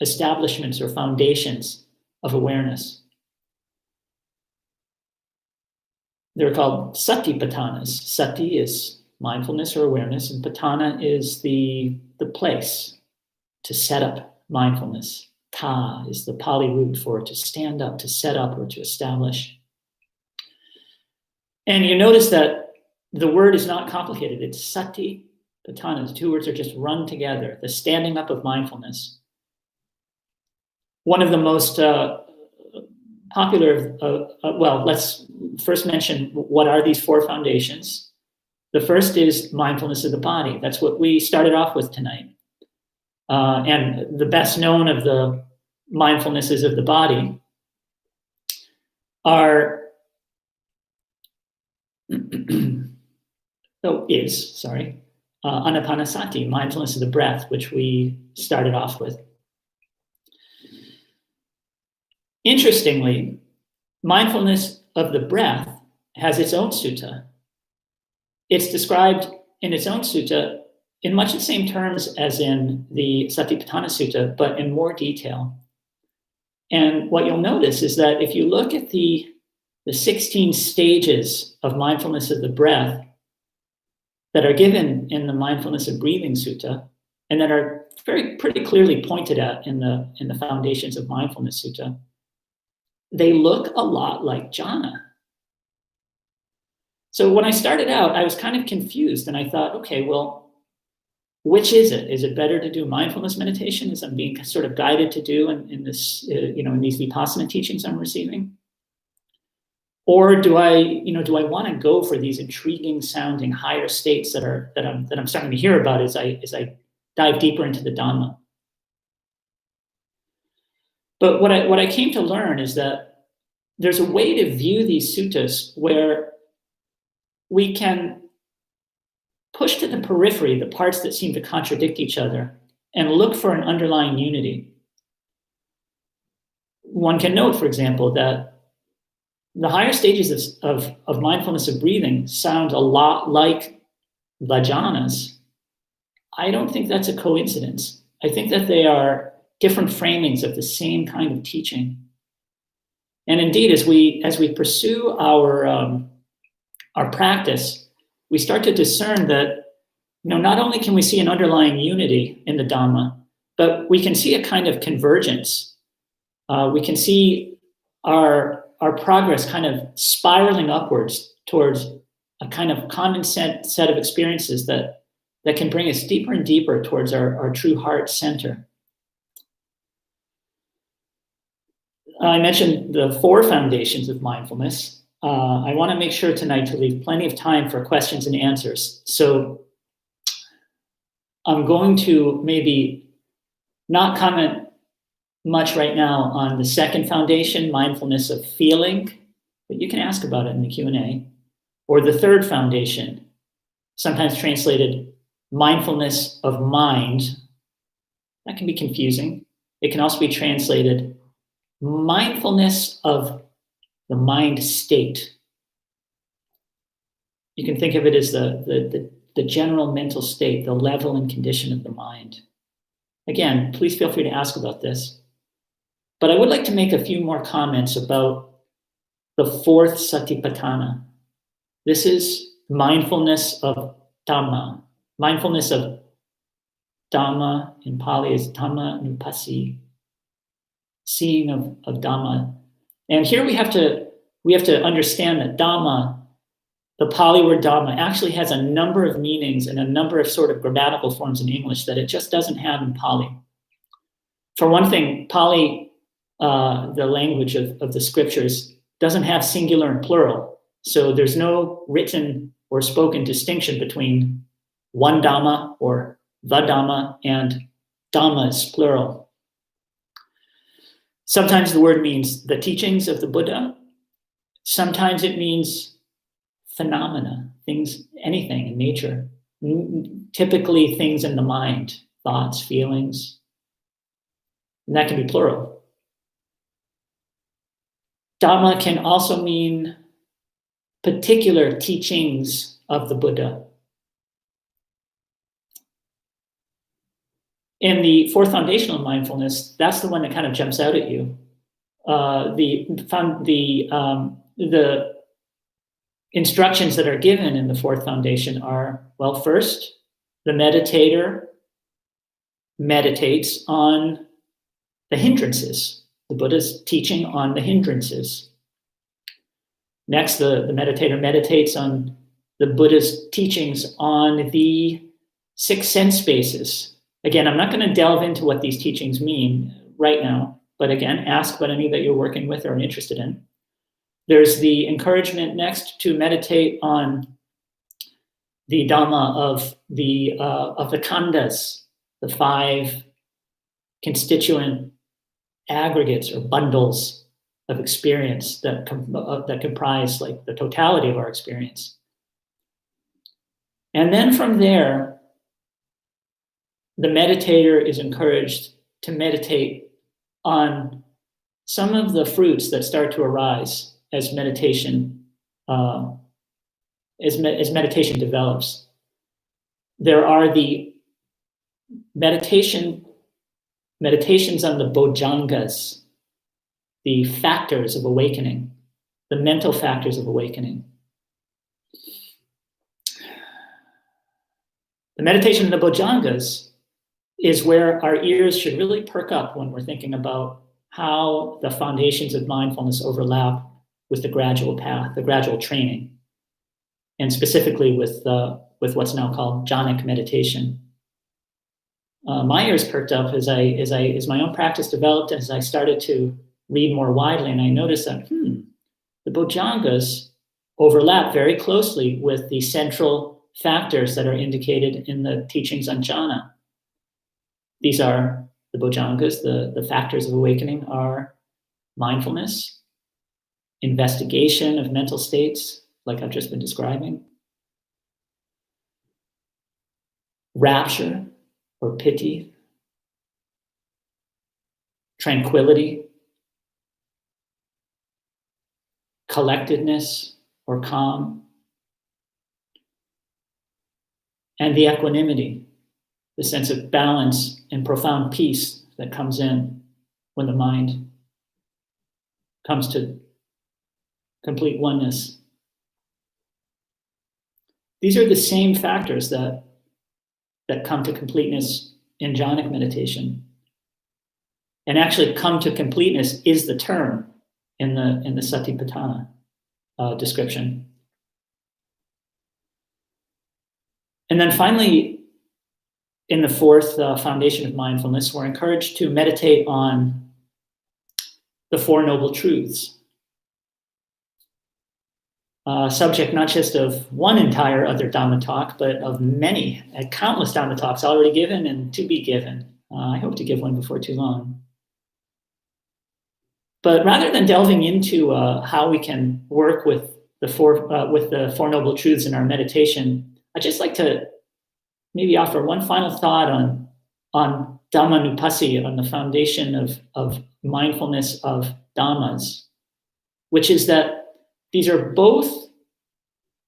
establishments or foundations of awareness. They're called satipathanas. Sati is mindfulness or awareness, and patthana is the place to set up mindfulness. Ta is the Pali root for to stand up, to set up, or to establish. And you notice that the word is not complicated. It's sati patthana. The two words are just run together. The standing up of mindfulness. One of the most popular, let's first mention what are these four foundations. The first is mindfulness of the body. That's what we started off with tonight. And the best known of the mindfulnesses of the body are, anapanasati, mindfulness of the breath, which we started off with. Interestingly, mindfulness of the breath has its own sutta. It's described in its own sutta in much the same terms as in the Satipatthana Sutta, but in more detail. And what you'll notice is that if you look at the 16 stages of mindfulness of the breath, that are given in the Mindfulness of Breathing Sutta, and that are pretty clearly pointed at in the Foundations of Mindfulness Sutta, they look a lot like jhana. So when I started out, I was kind of confused, and I thought, okay, well, which is it? Is it better to do mindfulness meditation, as I'm being sort of guided to do in this, in these Vipassana teachings I'm receiving? Or do I want to go for these intriguing sounding higher states that I'm starting to hear about as I dive deeper into the Dhamma? But what I came to learn is that there's a way to view these suttas where we can push to the periphery the parts that seem to contradict each other and look for an underlying unity. One can note, for example, that the higher stages of mindfulness of breathing sound a lot like the jhanas. I don't think that's a coincidence. I think that they are different framings of the same kind of teaching. And indeed, as we pursue our practice, we start to discern that not only can we see an underlying unity in the Dhamma, but we can see a kind of convergence. We can see our progress kind of spiraling upwards towards a kind of common set of experiences that can bring us deeper and deeper towards our true heart center. I mentioned the 4 foundations of mindfulness. I want to make sure tonight to leave plenty of time for questions and answers. So I'm going to maybe not comment much right now on the 2nd foundation, mindfulness of feeling, but you can ask about it in the Q&A, or the 3rd foundation, sometimes translated mindfulness of mind. That can be confusing. It can also be translated mindfulness of the mind state. You can think of it as the general mental state, the level and condition of the mind. Again, please feel free to ask about this. But I would like to make a few more comments about the 4th Satipatthana. This is mindfulness of Dhamma. Mindfulness of Dhamma in Pali is Dhamma Nupassi, seeing of Dhamma. And here we have to understand that Dhamma, the Pali word Dhamma, actually has a number of meanings and a number of sort of grammatical forms in English that it just doesn't have in Pali. For one thing, Pali, the language of the scriptures, doesn't have singular and plural. So there's no written or spoken distinction between one Dhamma or the Dhamma and Dhammas, plural. Sometimes the word means the teachings of the Buddha. Sometimes it means phenomena, things, anything in nature. Typically things in the mind, thoughts, feelings. And that can be plural. Dhamma can also mean particular teachings of the Buddha. In the 4th foundational mindfulness, that's the one that kind of jumps out at you. The instructions that are given in the 4th foundation are, well, first, the meditator meditates on the hindrances. The Buddha's teaching on the hindrances. Next, the meditator meditates on the Buddha's teachings on the 6 sense spaces. Again, I'm not going to delve into what these teachings mean right now, but again, ask about any that you're working with or interested in. There's the encouragement next to meditate on the Dhamma of the khandhas, the 5 constituent aggregates or bundles of experience that comprise like the totality of our experience. And then from there, the meditator is encouraged to meditate on some of the fruits that start to arise as meditation meditation develops. There are the meditations on the bojjhangas, the factors of awakening, the mental factors of awakening. The meditation in the Bhojangas is where our ears should really perk up when we're thinking about how the foundations of mindfulness overlap with the gradual path, the gradual training, and specifically with what's now called jhanic meditation. My ears perked up as my own practice developed, as I started to read more widely, and I noticed that the Bhojangas overlap very closely with the central factors that are indicated in the teachings on jhana. These are the Bhojangas, the factors of awakening are mindfulness, investigation of mental states, like I've just been describing, rapture or piti, tranquility, collectedness or calm, and the equanimity, the sense of balance and profound peace that comes in when the mind comes to complete oneness. These are the same factors that come to completeness in jhanic meditation. And actually, come to completeness is the term in the Satipatthana description. And then finally, in the fourth foundation of mindfulness, we're encouraged to meditate on the Four Noble Truths. Subject not just of one entire other Dhamma talk, but of many, countless Dhamma talks already given and to be given. I hope to give one before too long. But rather than delving into how we can work with the Four Noble Truths in our meditation, I'd just like to maybe offer one final thought on Dhammanupassi, on the foundation of mindfulness of Dhammas, which is that these are both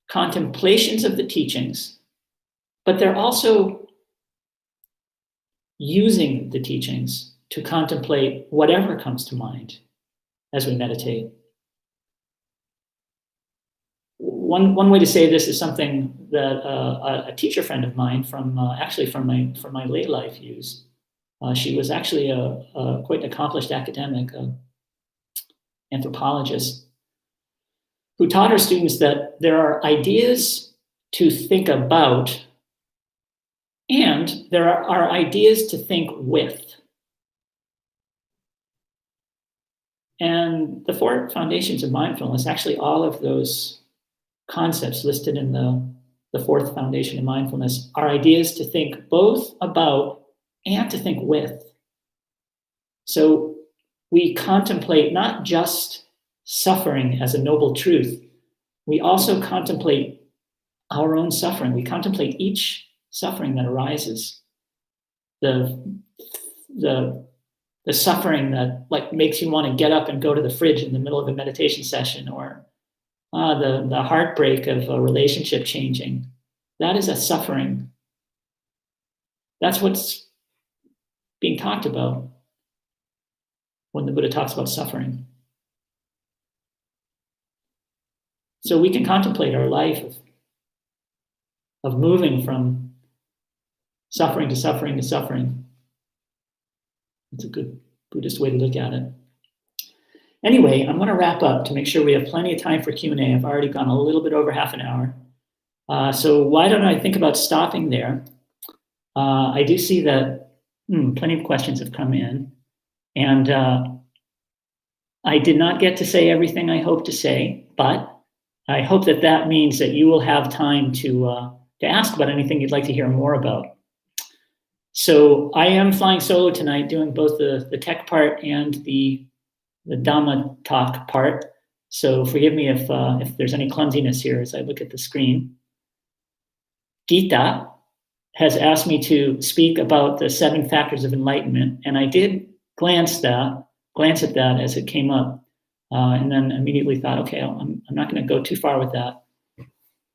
contemplations of the teachings, but they're also using the teachings to contemplate whatever comes to mind as we meditate. One way to say this is something that a teacher friend of mine from my lay life used. She was actually a quite an accomplished academic, anthropologist, who taught her students that there are ideas to think about and there are ideas to think with. And the four foundations of mindfulness, actually all of those concepts listed in the fourth foundation of mindfulness, are ideas to think both about and to think with. So we contemplate not just suffering as a noble truth, we also contemplate our own suffering. We contemplate each suffering that arises. The suffering that like makes you want to get up and go to the fridge in the middle of a meditation session, or the heartbreak of a relationship changing. That is a suffering. That's what's being talked about when the Buddha talks about suffering. So we can contemplate our life of moving from suffering to suffering to suffering. It's a good Buddhist way to look at it. Anyway, I'm going to wrap up to make sure we have plenty of time for Q&A. I've already gone a little bit over half an hour. So why don't I think about stopping there? I do see that plenty of questions have come in. And I did not get to say everything I hope to say, but I hope that means that you will have time to ask about anything you'd like to hear more about. So I am flying solo tonight, doing both the tech part and the Dhamma talk part. So forgive me if there's any clumsiness here as I look at the screen. Gita has asked me to speak about the 7 factors of enlightenment, and I did glance at that as it came up, and then immediately thought, okay, I'm not going to go too far with that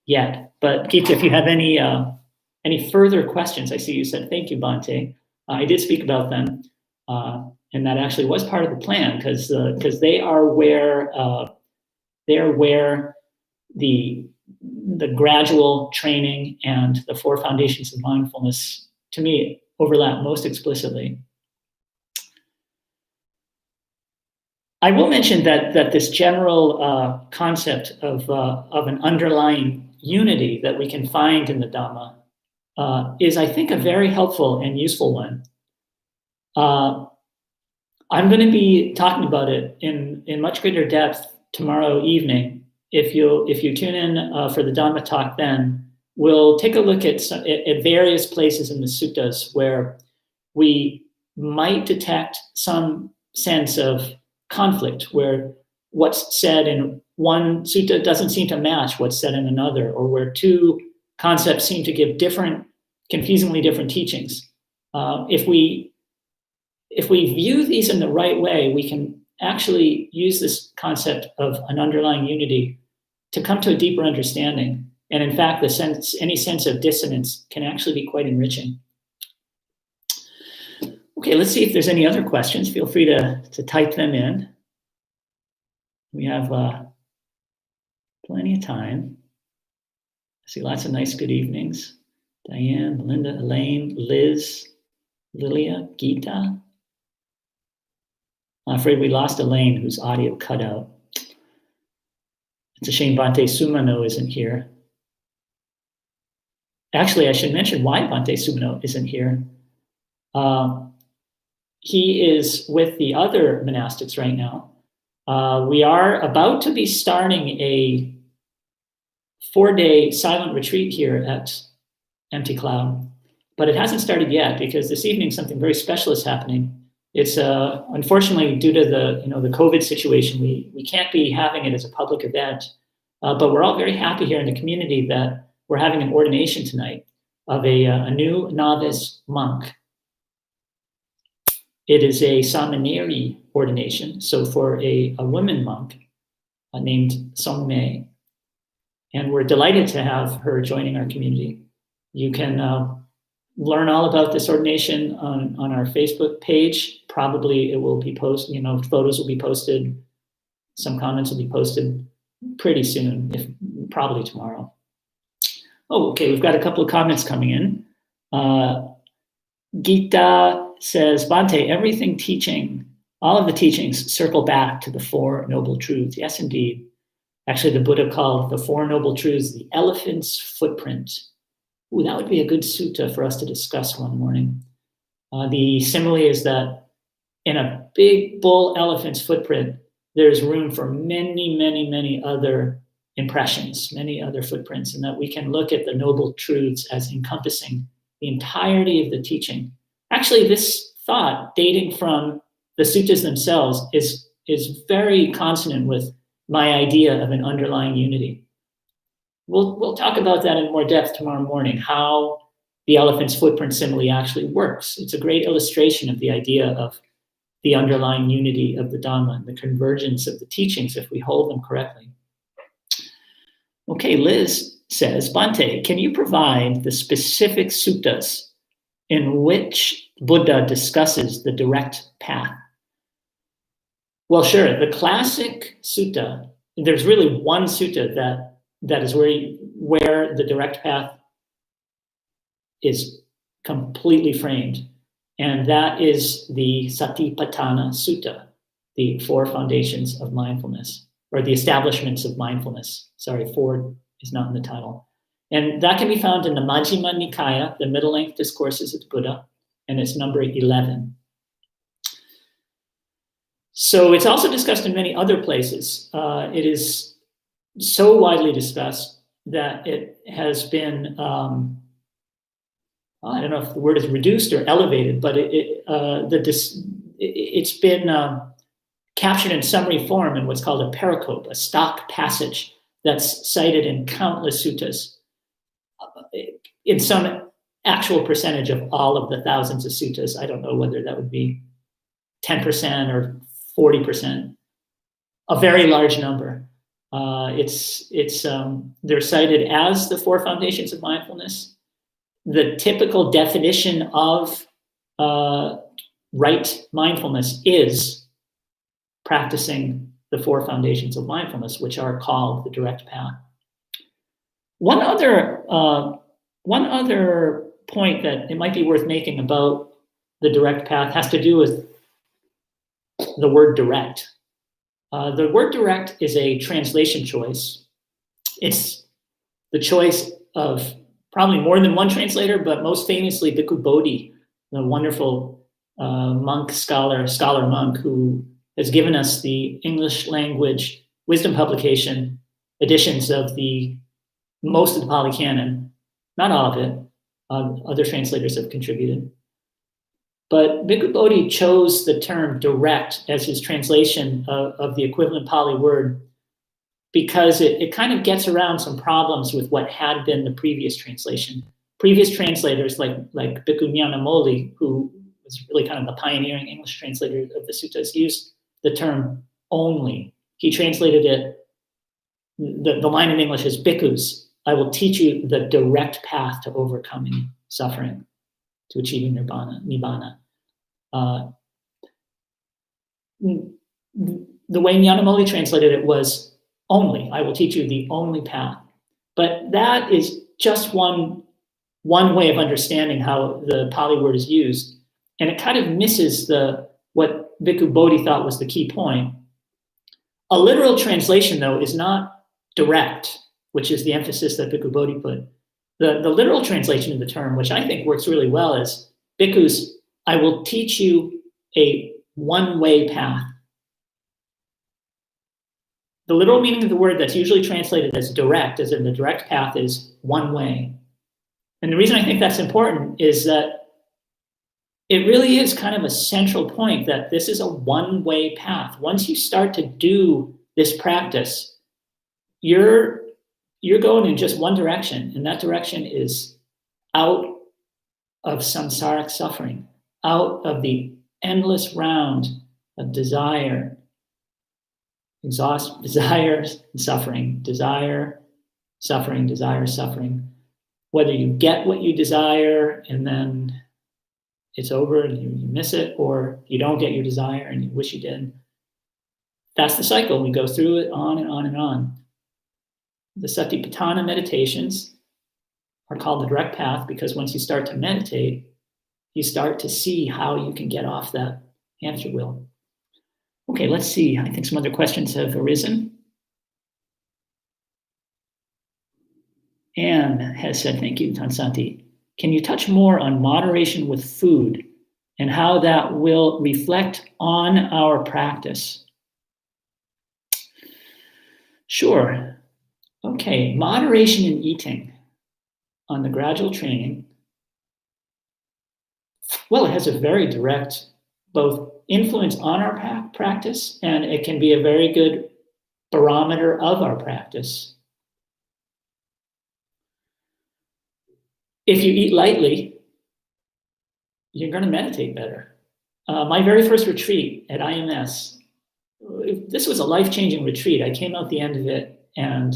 yet. But Gita, if you have any further questions, I see you said thank you, Bhante. I did speak about them, and that actually was part of the plan because they are where the the gradual training and the 4 foundations of mindfulness, to me, overlap most explicitly. I will mention that this general concept of an underlying unity that we can find in the Dhamma is, I think, a very helpful and useful one. I'm going to be talking about it in much greater depth tomorrow evening. If you tune in for the Dhamma talk, then we'll take a look at various places in the suttas where we might detect some sense of conflict, where what's said in one sutta doesn't seem to match what's said in another, or where two concepts seem to give confusingly different teachings. If we view these in the right way, we can actually use this concept of an underlying unity to come to a deeper understanding. And in fact, any sense of dissonance can actually be quite enriching. Okay, let's see if there's any other questions. Feel free to type them in. We have plenty of time. I see lots of nice good evenings. Diane, Melinda, Elaine, Liz, Lilia, Geeta. I'm afraid we lost Elaine, whose audio cut out. It's a shame Bhante Sumano isn't here. Actually, I should mention why Bhante Sumano isn't here. He is with the other monastics right now. We are about to be starting a 4-day silent retreat here at Empty Cloud, but it hasn't started yet because this evening something very special is happening. It's unfortunately due to the COVID situation, we can't be having it as a public event, but we're all very happy here in the community that we're having an ordination tonight of a new novice monk. It is a Samaneri ordination, so for a woman monk named Song Mei, and we're delighted to have her joining our community. You can learn all about this ordination on our Facebook page. Probably it will be posted, photos will be posted, some comments will be posted pretty soon, probably tomorrow. Oh, okay, we've got a couple of comments coming in. Geeta says, Bhante, all of the teachings circle back to the 4 noble truths. Yes, indeed. Actually, the Buddha called the 4 noble truths the elephant's footprint. Ooh, that would be a good sutta for us to discuss one morning. The simile is that in a big bull elephant's footprint, there's room for many, many, many other impressions, many other footprints, and that we can look at the noble truths as encompassing the entirety of the teaching. Actually, this thought, dating from the suttas themselves, is very consonant with my idea of an underlying unity. We'll talk about that in more depth tomorrow morning, how the elephant's footprint simile actually works. It's a great illustration of the idea of the underlying unity of the Dhamma and the convergence of the teachings if we hold them correctly. Okay, Liz says, Bhante, can you provide the specific suttas in which Buddha discusses the direct path? Well, sure. The classic sutta, there's really one sutta that is where the direct path is completely framed, and that is the Satipatthana Sutta, the 4 foundations of mindfulness, or the establishments of mindfulness. Sorry, 4 is not in the title. And that can be found in the Majjhima Nikaya, the middle-length discourses of the Buddha, and it's number 11. So it's also discussed in many other places. It is so widely discussed that it has been, I don't know if the word is reduced or elevated, but it's been captured in summary form in what's called a pericope, a stock passage that's cited in countless suttas, in some actual percentage of all of the thousands of suttas. I don't know whether that would be 10% or 40%, a very large number. They're cited as the 4 foundations of mindfulness. The typical definition of right mindfulness is practicing the 4 foundations of mindfulness, which are called the direct path. One other point that it might be worth making about the direct path has to do with the word direct. The word direct is a translation choice. It's the choice of probably more than one translator, but most famously Bhikkhu Bodhi, the wonderful scholar monk who has given us the English language wisdom publication editions of most of the Pali Canon, not all of it. Other translators have contributed. But Bhikkhu Bodhi chose the term direct as his translation of the equivalent Pali word because it kind of gets around some problems with what had been the previous translation. Previous translators like Bhikkhu Nyanamoli, who was really kind of the pioneering English translator of the suttas, used the term only. He translated it, the line in English is, "Bhikkhus, I will teach you the direct path to overcoming suffering, to achieving nibbana." The way Nyanamoli translated it was only. I will teach you the only path. But that is just one way of understanding how the Pali word is used. And it kind of misses what Bhikkhu Bodhi thought was the key point. A literal translation, though, is not direct, which is the emphasis that Bhikkhu Bodhi put. The literal translation of the term, which I think works really well, is, "Bhikkhus, I will teach you a one-way path." The literal meaning of the word that's usually translated as direct, as in the direct path, is one way. And the reason I think that's important is that it really is kind of a central point that this is a one-way path. Once you start to do this practice, you're going in just one direction, and that direction is out of samsaric suffering, out of the endless round of desire, desire, suffering, desire, suffering. Whether you get what you desire and then it's over and you miss it, or you don't get your desire and you wish you did. That's the cycle. We go through it on and on and on. The Satipatthana meditations are called the direct path because once you start to meditate, you start to see how you can get off that hamster wheel. Okay, let's see. I think some other questions have arisen. Anne has said, thank you, Santi. Can you touch more on moderation with food and how that will reflect on our practice? Sure. Okay, moderation in eating on the gradual training. Well, it has a very direct both influence on our practice, and it can be a very good barometer of our practice. If you eat lightly, you're going to meditate better. My very first retreat at IMS, this was a life-changing retreat. I came out the end of it and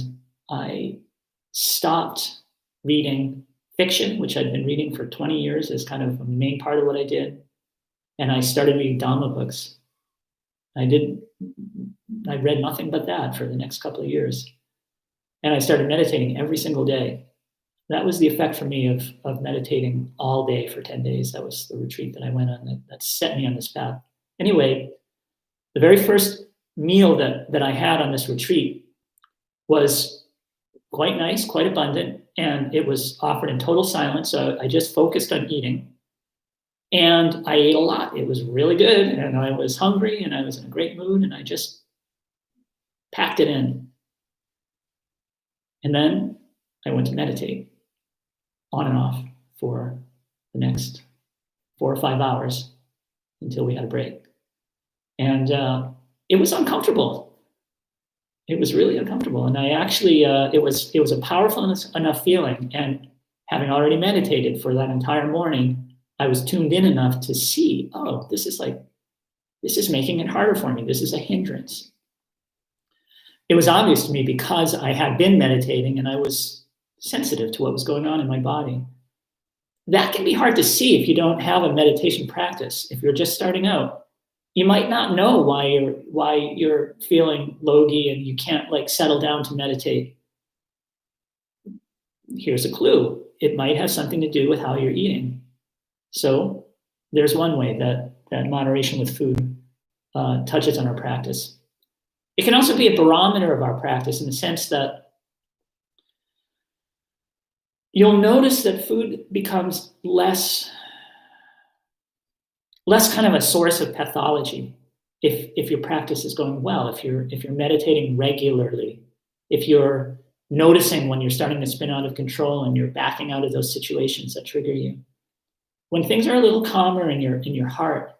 I stopped reading fiction, which I'd been reading for 20 years as kind of a main part of what I did. And I started reading Dhamma books. I read nothing but that for the next couple of years. And I started meditating every single day. That was the effect for me of meditating all day for 10 days. That was the retreat that I went on that set me on this path. Anyway, the very first meal that I had on this retreat was quite nice, quite abundant, and it was offered in total silence. So I just focused on eating. And I ate a lot. It was really good, and I was hungry, and I was in a great mood, and I just packed it in. And then I went to meditate on and off for the next 4 or 5 hours until we had a break. And it was uncomfortable. It was really uncomfortable. And I actually, it was a powerful enough feeling. And having already meditated for that entire morning, I was tuned in enough to see, oh, this is making it harder for me. This is a hindrance. It was obvious to me because I had been meditating and I was sensitive to what was going on in my body. That can be hard to see if you don't have a meditation practice. If you're just starting out, you might not know why you're feeling logy and you can't settle down to meditate. here's a clue. It might have something to do with how you're eating. So there's one way that moderation with food touches on our practice. It can also be a barometer of our practice in the sense that you'll notice that food becomes less kind of a source of pathology if your practice is going well, if you're meditating regularly, if you're noticing when you're starting to spin out of control and you're backing out of those situations that trigger you. When things are a little calmer in your heart,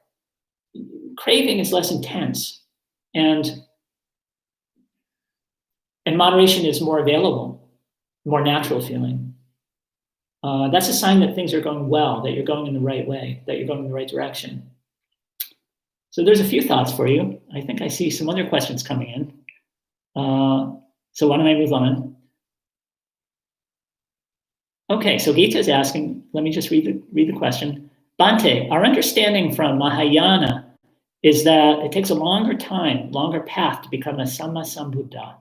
craving is less intense, and moderation is more available, more natural feeling. That's a sign that things are going well, that you're going in the right way, that you're going in the right direction. So there's a few thoughts for you. I think I see some other questions coming in. So why don't I move on? Okay, so Gita is asking, let me just read the question. Bhante, our understanding from Mahayana is that it takes a longer path to become a Samma Sambuddha.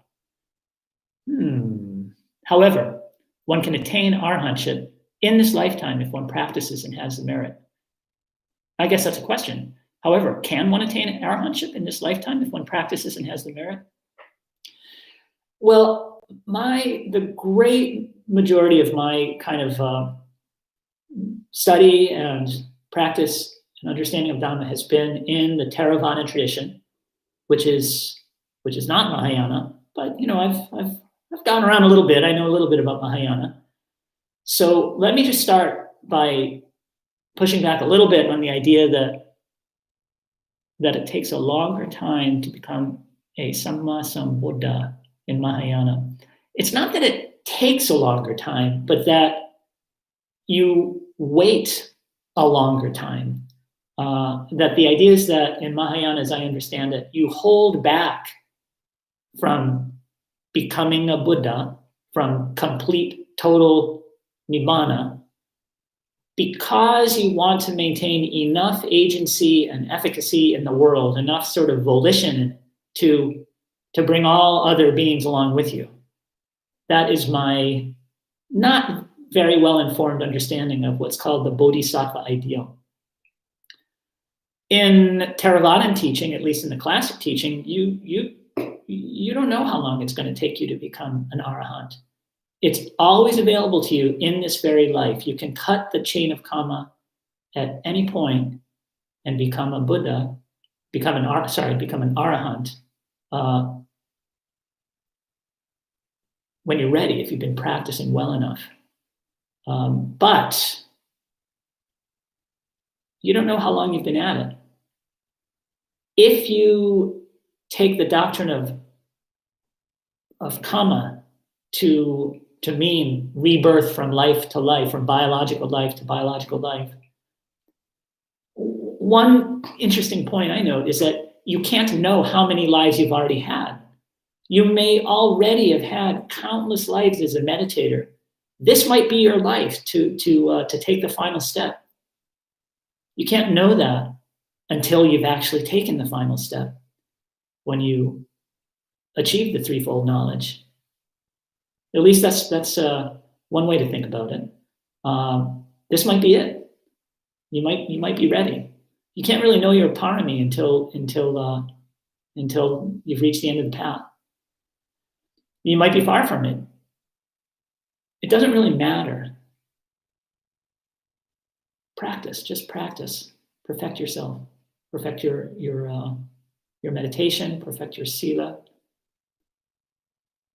However, one can attain arahantship in this lifetime if one practices and has the merit. I guess that's a question. However, can one attain arahantship in this lifetime if one practices and has the merit? Well, the great majority of my kind of study and practice and understanding of Dhamma has been in the Theravada tradition, which is not Mahayana, but I've gone around a little bit. I know a little bit about Mahayana. So let me just start by pushing back a little bit on the idea that it takes a longer time to become a Samma Sambuddha in Mahayana. It's not that it takes a longer time, but that you wait a longer time. That the idea is that in Mahayana, as I understand it, you hold back from becoming a Buddha, from complete, total nibbana, because you want to maintain enough agency and efficacy in the world, enough sort of volition to bring all other beings along with you. That is my not very well-informed understanding of what's called the Bodhisattva ideal. In Theravadan teaching, at least in the classic teaching, you don't know how long it's going to take you to become an arahant. It's always available to you in this very life. You can cut the chain of karma at any point and become a Buddha, become an arahant when you're ready, if you've been practicing well enough. But you don't know how long you've been at it. If you take the doctrine of karma to mean rebirth from life to life, from biological life to biological life, one interesting point I note is that you can't know how many lives you've already had. You may already have had countless lives as a meditator. This might be your life to take the final step. You can't know that until you've actually taken the final step, when you achieve the threefold knowledge. At least that's one way to think about it. This might be it. You might be ready. You can't really know your parami until you've reached the end of the path. You might be far from it. It doesn't really matter. Practice, just practice. Perfect yourself. Perfect your meditation. Perfect your sila.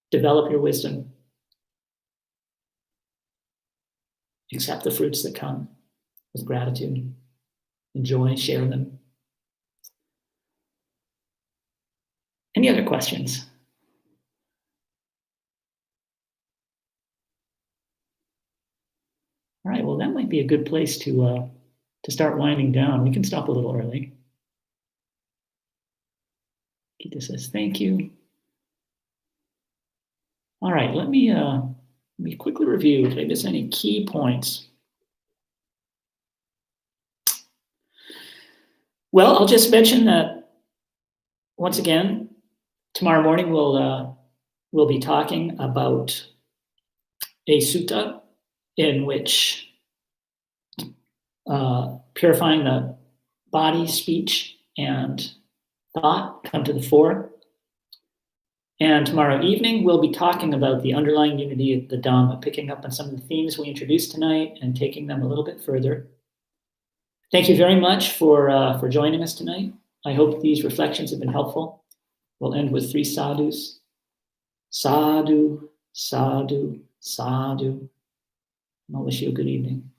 Develop your wisdom. Accept the fruits that come with gratitude. Enjoy, share them. Any other questions? All right, well, that might be a good place to start winding down. We can stop a little early. Gita says, thank you. All right, let me quickly review. Did I miss any key points? Well, I'll just mention that, once again, tomorrow morning we'll be talking about a sutta in which purifying the body, speech, and thought come to the fore. And tomorrow evening, we'll be talking about the underlying unity of the Dhamma, picking up on some of the themes we introduced tonight and taking them a little bit further. Thank you very much for joining us tonight. I hope these reflections have been helpful. We'll end with 3 sadhus. Sadhu, sadhu, sadhu. And I'll wish you a good evening.